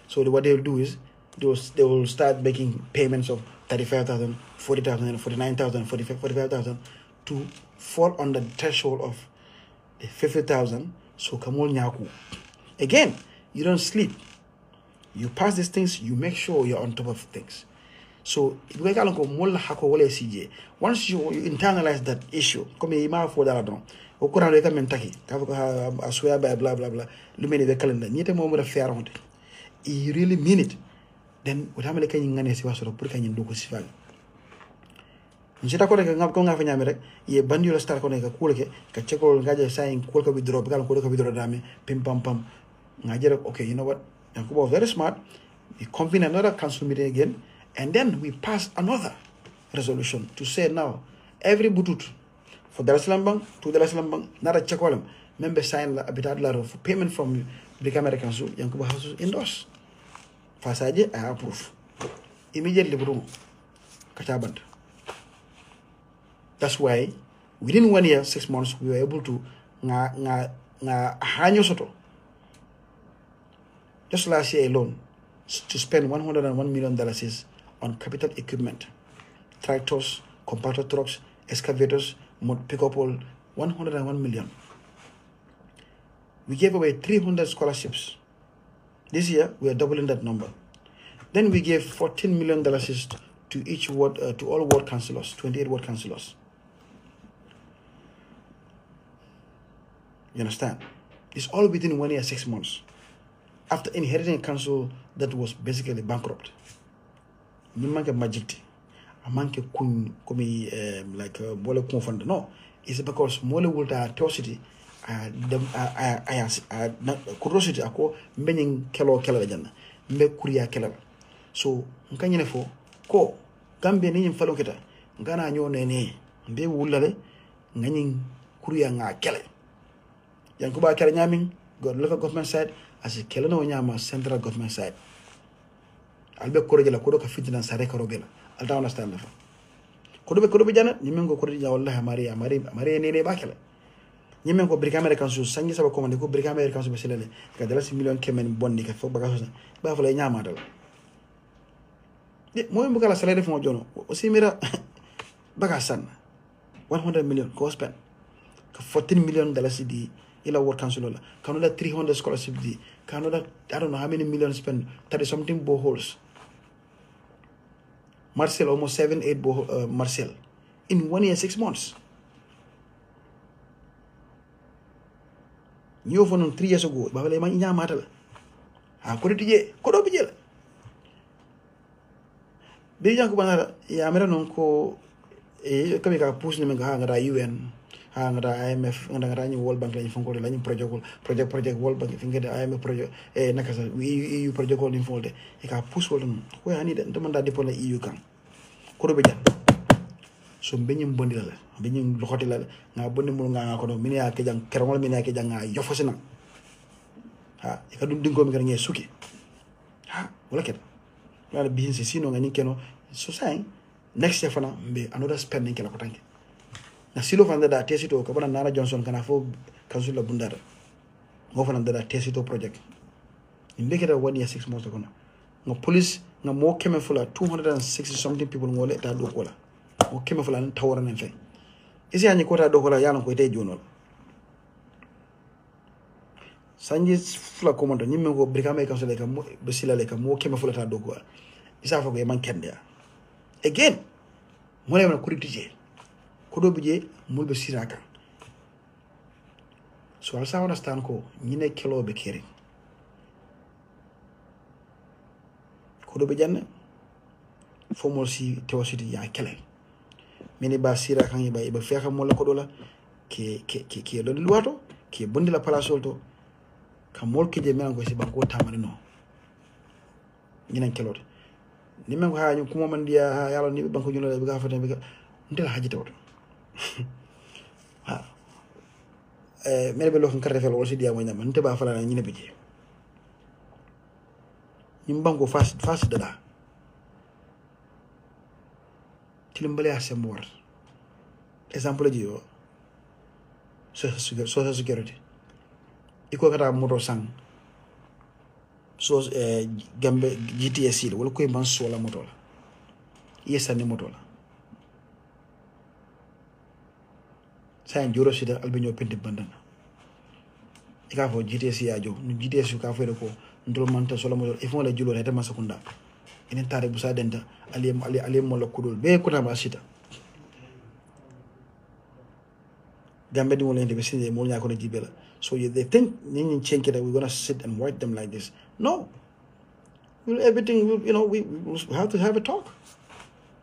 So what they'll do is they will start making payments of 35,000, 40,000, 49,000, 45,000 to fall on the threshold of the 50,000. So Kamul Nyaku. Again, you don't sleep. You pass these things, you make sure you're on top of things. So once you internalize that issue, come here for that don't. I swear by blah blah blah. Lumene the calendar. Niete mo mo fair on. You really mean it. Then what hamele kan ngane si wasoro pour kan ndo ko sifal. Njita ko rek ngab ko nga fa nyame rek ye bandi la star ko ne ka kuleke ka chekol ngaje saying ko ko withdraw bi ko ko withdraw dame pim pam pam ngaje rek okay, you know what? Yankuba was very smart. We convene another council meeting again, and then we pass another resolution to say now every butut for Dar es Salaam Bank to Dar es Salaam Bank, not a check member sign a bit for payment from the American Council, Yankuba has to endorse. Fasaje, I approve. Immediately, bro. Kachaband. That's why within 1 year, 6 months, we were able to hanyo soto. Just last year alone, to spend $101 million on capital equipment, tractors, compactor trucks, excavators, pick-up all, 101 million. We gave away 300 scholarships. This year, we are doubling that number. Then we gave $14 million to each ward, to all ward councillors, 28 ward councillors. You understand? It's all within 1 year, 6 months. After inheriting a council that was basically bankrupt. You manke magic. A manke kun komi like bole confund. No, it's because mole wulta atrocity curiosity ako mbening kelo janna mbe kuriya kelo. So nkanyene fo ko Gambia ni falo kita ngana nyo nene mbe wulale ngani kuriya nga kele. Yankuba kele nyamin god local government side as a kele no nyama central government side. Albe koroje la kodo ka fitina sare karobela. Alta understand la. Kodo be jana nyimengo koroje ja wallahi mari nene bakele. Nyimengo Brigadier Council sangi saba commande ko Brigadier Council be selele ka dala si million kemen bonni ka fo bagaso ba fa lay nyama dal. Moy mbugala salaire fo jono aussi mira bagasan 100 million ko spend ka 14 million dollars di ila work council la kanola 300 scholarship di kanola I don't know how many million spend 30 something boreholes. Marcel almost 7-8 Marcel in 1 year 6 months. New for 3 years ago babale man nya mata la ha ko dije ko do bijel bi janko bana ya mera non ko e kami ka push ni men ga ngara UN ha ngara IMF ngara ni World Bank la fonko la ni project World Bank ngede IMF project e nakasa EU project ko ni folde e ka push wol ko yani de manda depo la EU kan ko do bijel so benyum bondi la benyum loxoti la nga bondi mu nga ko do min ya ke jang kerol min ya ke jang yo fosina ha e ka dum dingo mi ngi suki ha wala ket wala business sino nga ni keno so say next year fana be another spending kala ko tanke na silo fanda da tesito ko bana Nana Johnson kana fo council la bundara mo fana da tesito project in make it 1 year 6 months ago no police nga mo keme fula 260 something people ngole ta do ko la o keme fula nan tawara nan fe isi anyi ko ta do ko la yalla ko te jonol sanji fula ko mondo nyimme ko brikame council ka mo be silale ka mo keme fula ta do ko isa fa ko e man kende again mo le man ko ritije ko do bije mulbe siraka so alsa understand ko ñine kilo be keri ko do be janne fo mo si tewasiti ya kele mini ba sira kan yiba iba fexa mo la ko do la ke do luwato ke bondi la pala solto kam mol ke je men ko si banko tamani no ñinen kelote ni men ko ha ñu kuma man dia yalla ni banko ñu la bi ga fata bi ga ndel haji tawto ha mere be lo kan karefel wala si dia mo ñam nte ba fala ñine bi je ñim banko fas dada tilimbale asem war exemple ji yo social security iko kata moto sang so gambe GTS wala koy man sola moto la yesa ni moto la sa njuro sida albinyo penti bandana ika fo GTS ya jo ni GTS ka fo ko ndol man ta sola moto e fo la julo reta masakunda enen tare bu sa denta aliyem mo la kudul be ko tama sita gambe di wala ndebe sinde mo nya ko jibela so they think you change that we're gonna sit and write them like this. No, everything we have to have a talk.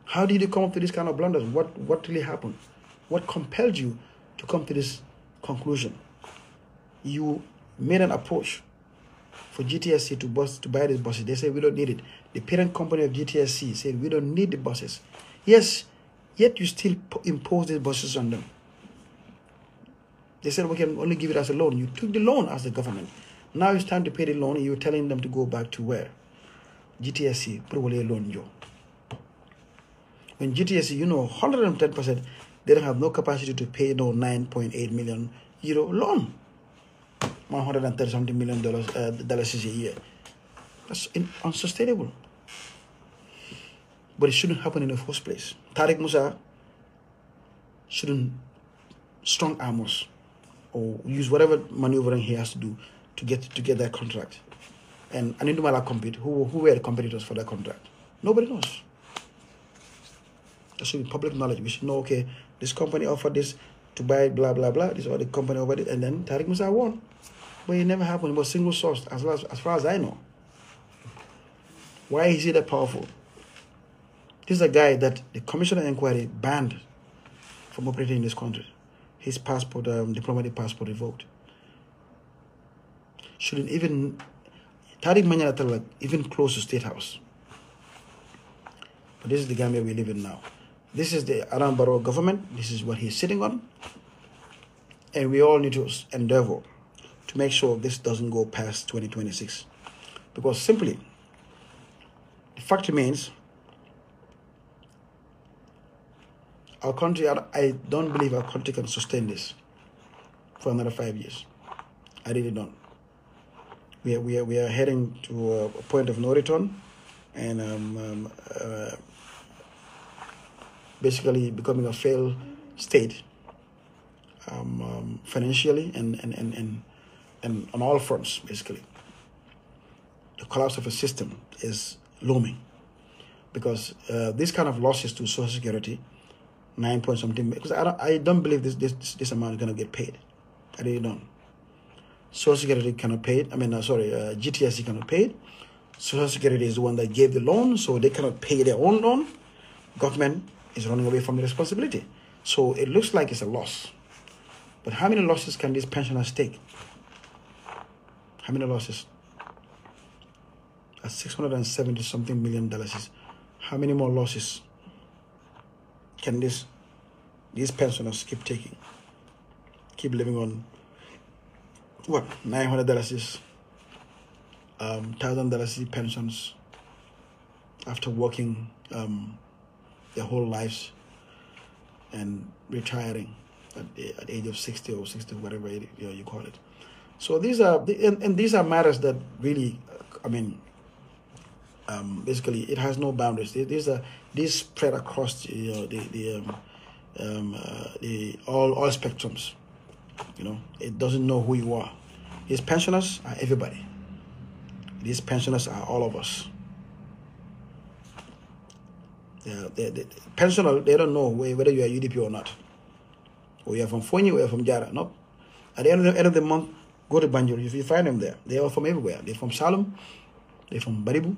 How did you come up to this kind of blunders? What really happened? What compelled you to come to this conclusion? You made an approach for GTSC to buy these buses. They said we don't need it. The parent company of GTSC said we don't need the buses. Yes, yet you still impose these buses on them. They said we can only give it as a loan. You took the loan as the government. Now it's time to pay the loan and you're telling them to go back to where? GTSC, probably a loan. When GTSC, 110%, they don't have no capacity to pay no 9.8 million euro loan. $130 something million dollars a year. That's unsustainable. But it shouldn't happen in the first place. Tariq Musa shouldn't strong arm us or use whatever maneuvering he has to do to get that contract. And Anindumala compete. Who were the competitors for that contract? Nobody knows. That should be public knowledge. We should know, okay, this company offered this to buy blah, blah, blah. This other company offered it. And then Tariq Musa won. But it never happened. It was single sourced as far as I know. Why is he that powerful? This is a guy that the Commissioner of Inquiry banned from operating in this country. His passport, diplomatic passport revoked. Shouldn't even Tariq Manyanatala even close to State House. But this is the Gambia we live in now. This is the Adam Barrow government. This is what he's sitting on. And we all need to endeavor to make sure this doesn't go past 2026. Because simply, the fact remains, our country, I don't believe our country can sustain this for another 5 years. I really don't. We are heading to a point of no return, and basically becoming a failed state financially and on all fronts, basically. The collapse of a system is looming because this kind of losses to Social Security, 9 point something, because I don't believe this amount is going to get paid. I really don't. Social Security cannot pay it. GTSC cannot pay it. Social Security is the one that gave the loan, so they cannot pay their own loan. Government is running away from the responsibility. So it looks like it's a loss. But how many losses can these pensioners take? How many losses? At $670 something million. How many more losses can these pensioners keep taking? Keep living on what? $900, $1,000 pensions after working their whole lives and retiring at the age of 60 or 60, whatever you call it. So these are matters that really, basically it has no boundaries. These spread across the all spectrums. It doesn't know who you are. These pensioners are everybody. These pensioners are all of us. The pensioner, they don't know whether you are UDP or not, or you are from Fonyi or you are from Jara. No. At the end of the month, go to Banjul. If you find them there, they are from everywhere. They're from Salem, they're from Baribu,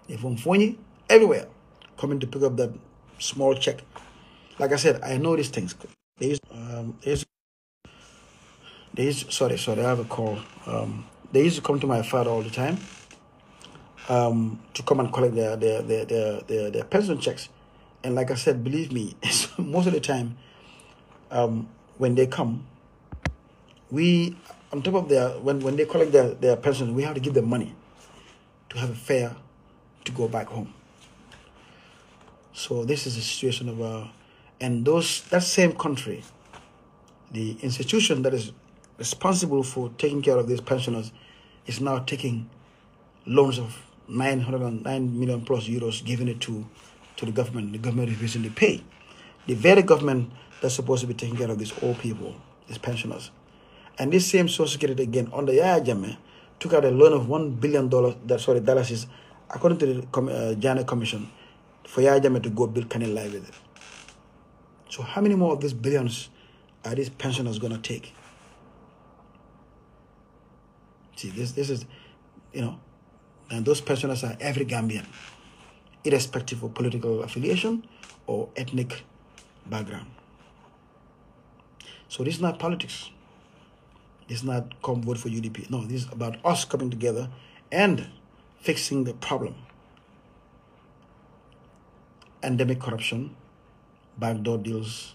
they're from Fonyi, everywhere, coming to pick up that small check. Like I said, I know these things. Sorry, I have a call. They used to come to my father all the time to come and collect their pension checks. And like I said, believe me, most of the time when they come, we, on top of when they collect their pensions, we have to give them money to have a fare to go back home. So this is a situation of, and that same country, the institution that is responsible for taking care of these pensioners is now taking loans of 909 million plus euros, giving it to the government. The government refusing to pay. The very government that's supposed to be taking care of these old people, these pensioners. And this same Social Security again, under Yahya Jammeh, took out a loan of $1 billion, dollars, according to the Janet Commission, for Yahya Jammeh to go build Canal Live with it. So how many more of these billions are these pensioners going to take? See, this is, and those pensioners are every Gambian, irrespective of political affiliation or ethnic background. So this is not politics. This is not come vote for UDP. No, this is about us coming together and fixing the problem. Endemic corruption, backdoor deals,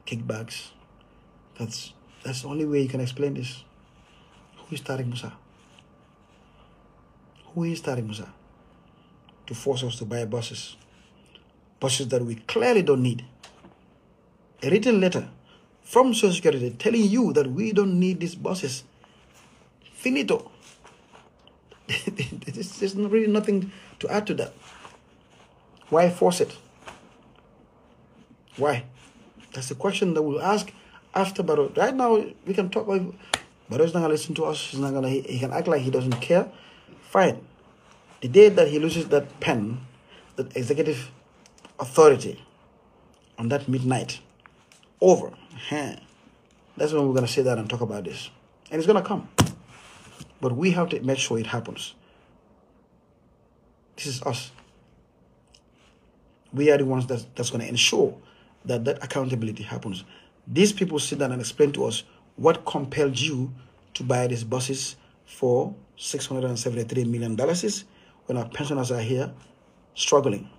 kickbacks. That's the only way you can explain this. Who is Tariq Musa? Who is Tariq Musa to force us to buy buses that we clearly don't need? A written letter from Social Security telling you that we don't need these buses. Finito. There's really nothing to add to that. Why force it? Why? That's the question that we'll ask after Barrow. Right now, we can talk about Barrow's not going to listen to us. He can act like he doesn't care. Fine. The day that he loses that pen, that executive authority, on that midnight, over. That's when we're going to say that and talk about this. And it's going to come. But we have to make sure it happens. This is us. We are the ones that's going to ensure that accountability happens. These people sit down and explain to us what compelled you to buy these buses for $673 million when our pensioners are here struggling.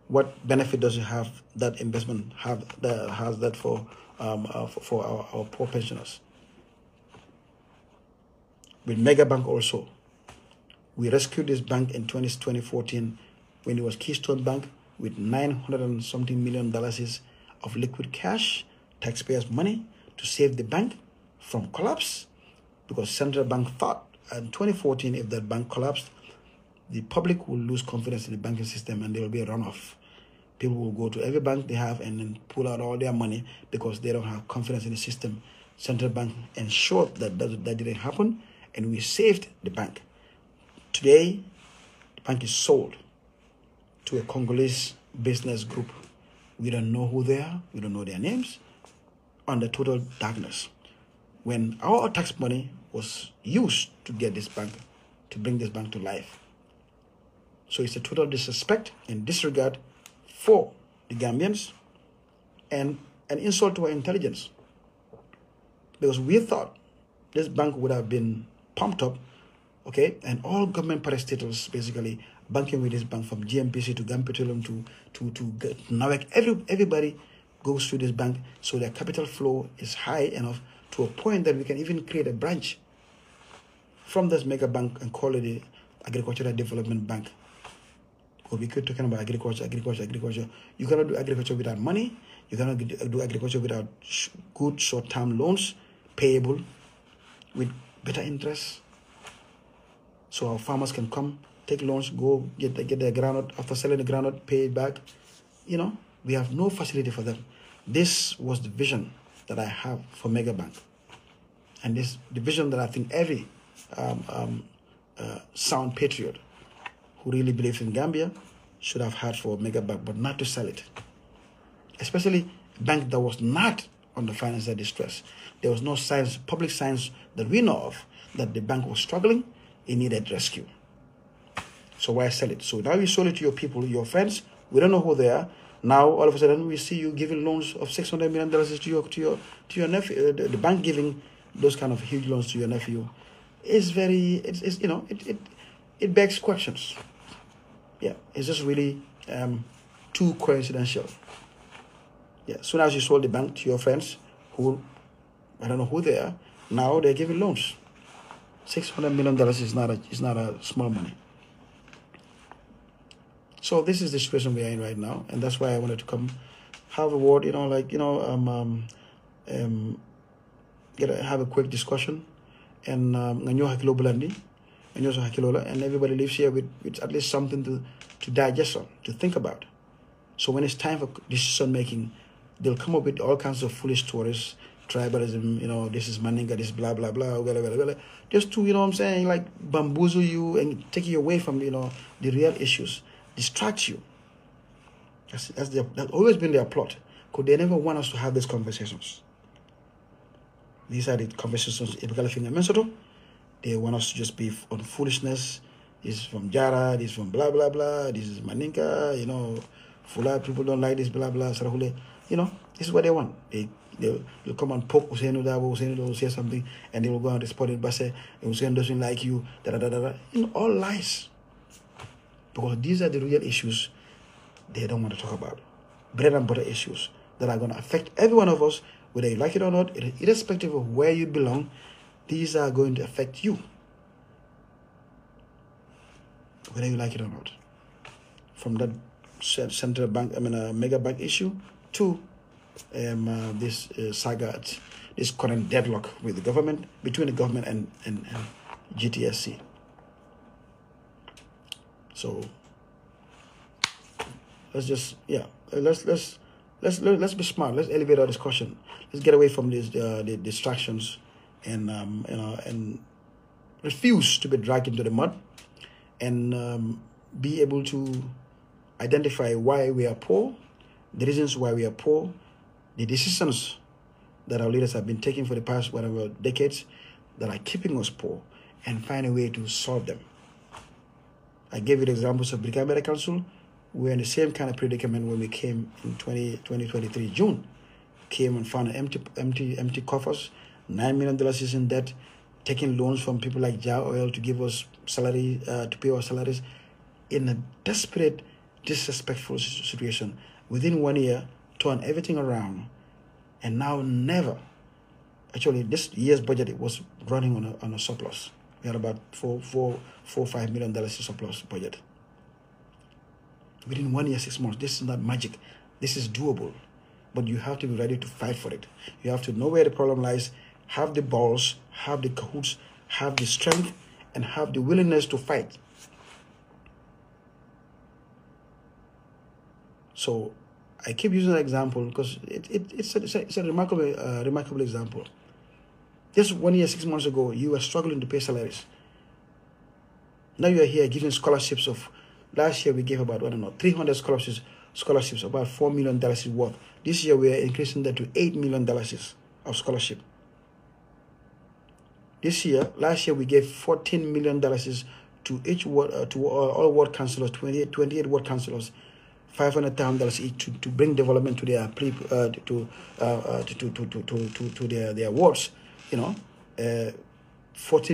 What benefit does it have that investment has that for our poor pensioners? With Megabank also, we rescued this bank in 2014 when it was Keystone Bank with $900 and something million of liquid cash, taxpayers' money, to save the bank from collapse, because Central Bank thought in 2014 if that bank collapsed, the public will lose confidence in the banking system and there will be a runoff. People will go to every bank they have and then pull out all their money because they don't have confidence in the system. Central Bank ensured that didn't happen, and we saved the bank. Today, the bank is sold to a Congolese business group. We don't know who they are. We don't know their names. Under total darkness. When our tax money was used to get this bank, to bring this bank to life. So it's a total disrespect and disregard for the Gambians and an insult to our intelligence. Because we thought this bank would have been pumped up, okay, and all government parastatals basically banking with this bank, from GMPC to Gam Petroleum to NAWEC, everybody goes through this bank, so their capital flow is high enough to a point that we can even create a branch from this mega bank and call it the Agricultural Development Bank. Because we keep talking about agriculture. You cannot do agriculture without money. You cannot do agriculture without good short-term loans payable with better interest. So our farmers can come, take loans, go get their groundnut. After selling the groundnut, pay it back. You know, we have no facility for them. This was the vision that I have for Mega Bank. And this the vision that I think every sound patriot who really believes in Gambia should have had for Mega Bank, but not to sell it. Especially a bank that was not under financial distress. There was no signs, public signs that we know of, that the bank was struggling. It needed rescue. So why sell it? So now you sold it to your people, your friends. We don't know who they are. Now all of a sudden we see you giving loans of $600 million to your nephew. The bank giving those kind of huge loans to your nephew is very, it begs questions. Yeah, it's just really too coincidental. Yeah, soon as you sold the bank to your friends, who I don't know who they are, now they're giving loans. $600 million is not a small money. So this is the situation we are in right now, and that's why I wanted to come have a word, have a quick discussion, and and everybody lives here with at least something to digest on, to think about. So when it's time for decision making, they'll come up with all kinds of foolish stories, tribalism, this is Maninga, this is blah, blah, blah, blah, blah, blah, just to, like bamboozle you and take you away from, the real issues, distract you. That's always been their plot, because they never want us to have these conversations. These are the conversations they want us to just be on foolishness. This is from Jara, this is from blah, blah, blah, this is Maninka, Fula, people don't like this, blah, blah, Sarahule. This is what they want. They'll come and poke Usainu Dabo, Usainu will say something, and they will go on the spot and say, Usain doesn't like you, all lies. Because these are the real issues they don't want to talk about. Bread and butter issues that are going to affect every one of us, whether you like it or not, irrespective of where you belong. These are going to affect you, whether you like it or not. From that central bank, mega bank issue, to this saga, this current deadlock with the government, between the government and GTSC. So let's just let's be smart. Let's elevate our discussion. Let's get away from these the distractions and refuse to be dragged into the mud, and be able to identify why we are poor, the reasons why we are poor, the decisions that our leaders have been taking for the past whatever decades that are keeping us poor, and find a way to solve them. I gave you the examples of Brigadier Council. We're in the same kind of predicament when we came in 2023 June. Came and found empty coffers, $9 million is in debt, taking loans from people like Jar Oil to give us salary, to pay our salaries, in a desperate, disrespectful situation. Within 1 year, turn everything around, and now never. Actually, this year's budget, it was running on a surplus. We had about $5 million in surplus budget. Within 1 year, 6 months. This is not magic. This is doable. But you have to be ready to fight for it. You have to know where the problem lies, have the balls, have the cahoots, have the strength, and have the willingness to fight. So I keep using that example because it's a remarkable example. Just 1 year, 6 months ago, you were struggling to pay salaries. Now you are here giving scholarships of, last year we gave about, 300 scholarships, about $4 million worth. This year we are increasing that to $8 million of scholarship. This year, last year we gave $14 million to each ward, to all ward councillors, 28 ward councillors, $500,000 each to bring development to their their wards. $14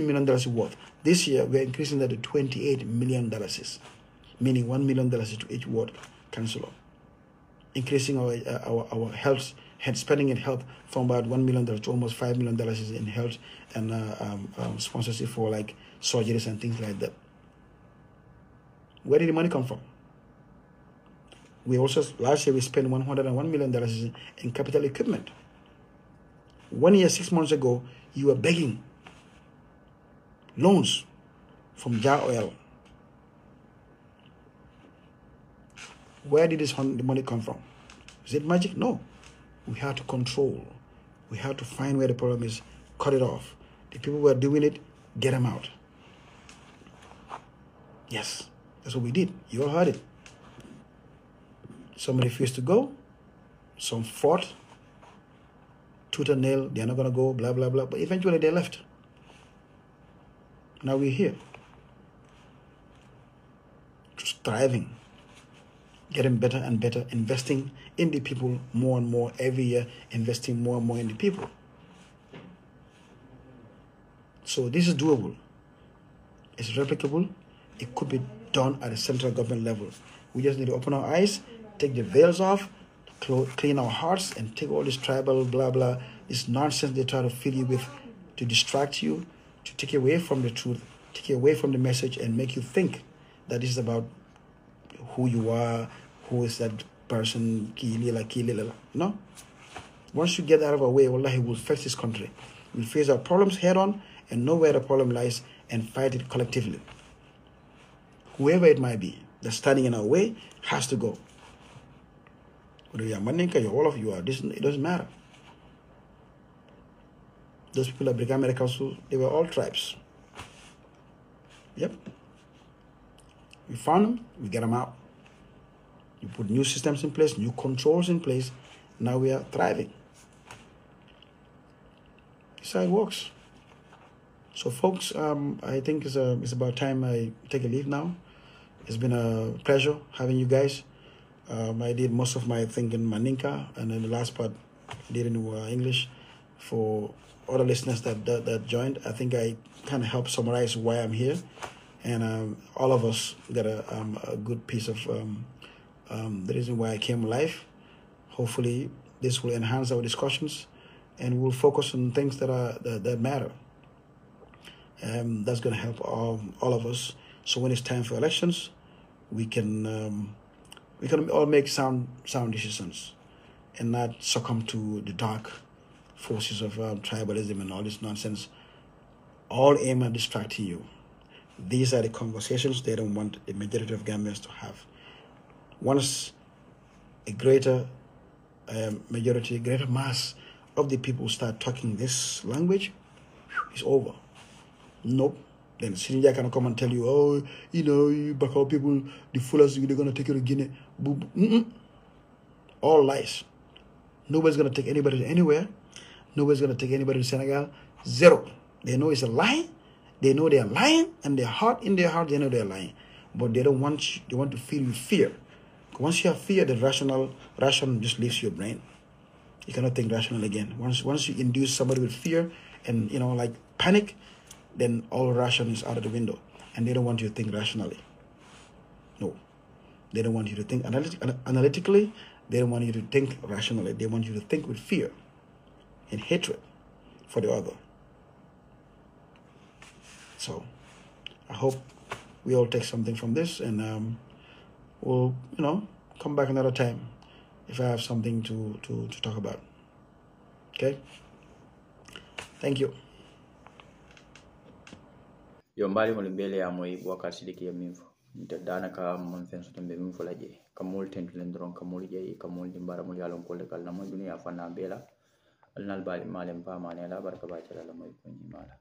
million worth. This year we're increasing that to $28 million, meaning $1 million to each ward councillor, increasing our health spending in health from about $1 million to almost $5 million in health and sponsorship for like surgeries and things like that. Where did the money come from? We also, last year we spent $101 million in capital equipment. 1 year, 6 months ago, you were begging loans from Jar Oil. Where did the money come from? Is it magic? No. We have to control. We have to find where the problem is, cut it off. The people who are doing it, get them out. Yes, that's what we did. You all heard it. Some refused to go. Some fought. Tooth and nail, they're not going to go, blah, blah, blah. But eventually they left. Now we're here. Just thriving. Getting better and better. Investing in the people more and more every year. Investing more and more in the people. So this is doable. It's replicable. It could be done at a central government level. We just need to open our eyes, take the veils off, clean our hearts, and take all this tribal blah blah, this nonsense they try to fill you with to distract you, to take you away from the truth, take you away from the message, and make you think that this is about who you are, who is that person, no? Once you get out of our way, wallahi, we'll fix this country. We'll face our problems head on and know where the problem lies and fight it collectively. Whoever it might be that's standing in our way has to go. Whether you are Mandinka, all of you are, it doesn't matter. Those people at Brigade Medical Council, they were all tribes. Yep. We found them, we get them out. You put new systems in place, new controls in place. Now we are thriving. That's how it works. So, folks, I think it's about time I take a leave now. It's been a pleasure having you guys. I did most of my thing in Mandinka, and then the last part I did in English. For other listeners that joined, I think I kind of helped summarize why I'm here, and all of us got a good piece of the reason why I came alive. Hopefully, this will enhance our discussions, and we'll focus on things that matter. That's going to help all of us. So when it's time for elections, we can all make sound decisions and not succumb to the dark forces of tribalism and all this nonsense, all aim at distracting you. These are the conversations they don't want the majority of Gambians to have. Once a greater majority, greater mass of the people start talking this language, it's over. Nope. Then Sinja can come and tell you, oh, you Bakau people, the foolers, they're going to take you to Guinea. All lies. Nobody's going to take anybody to anywhere. Nobody's going to take anybody to Senegal. Zero. They know it's a lie. They know they're lying, and in their heart, they know they're lying. But they don't want you, they want to fill you with fear. Once you have fear, the ration just leaves your brain. You cannot think rational again. Once you induce somebody with fear and, like panic, then all ration is out of the window. And they don't want you to think rationally. No. They don't want you to think analytically. They don't want you to think rationally. They want you to think with fear and hatred for the other. So, I hope we all take something from this, and we'll, come back another time if I have something to talk about. Okay? Thank you. Yo mbali mo limbele ya moi wakati diki ya minfo. danaka mon fen so tembe min fola je kamol tentu len dron kamol je kamol dimbara mo yalon ko le kala mo duniya fanna bela alnal bali malem pa manela barka ba tala mo ko ni mala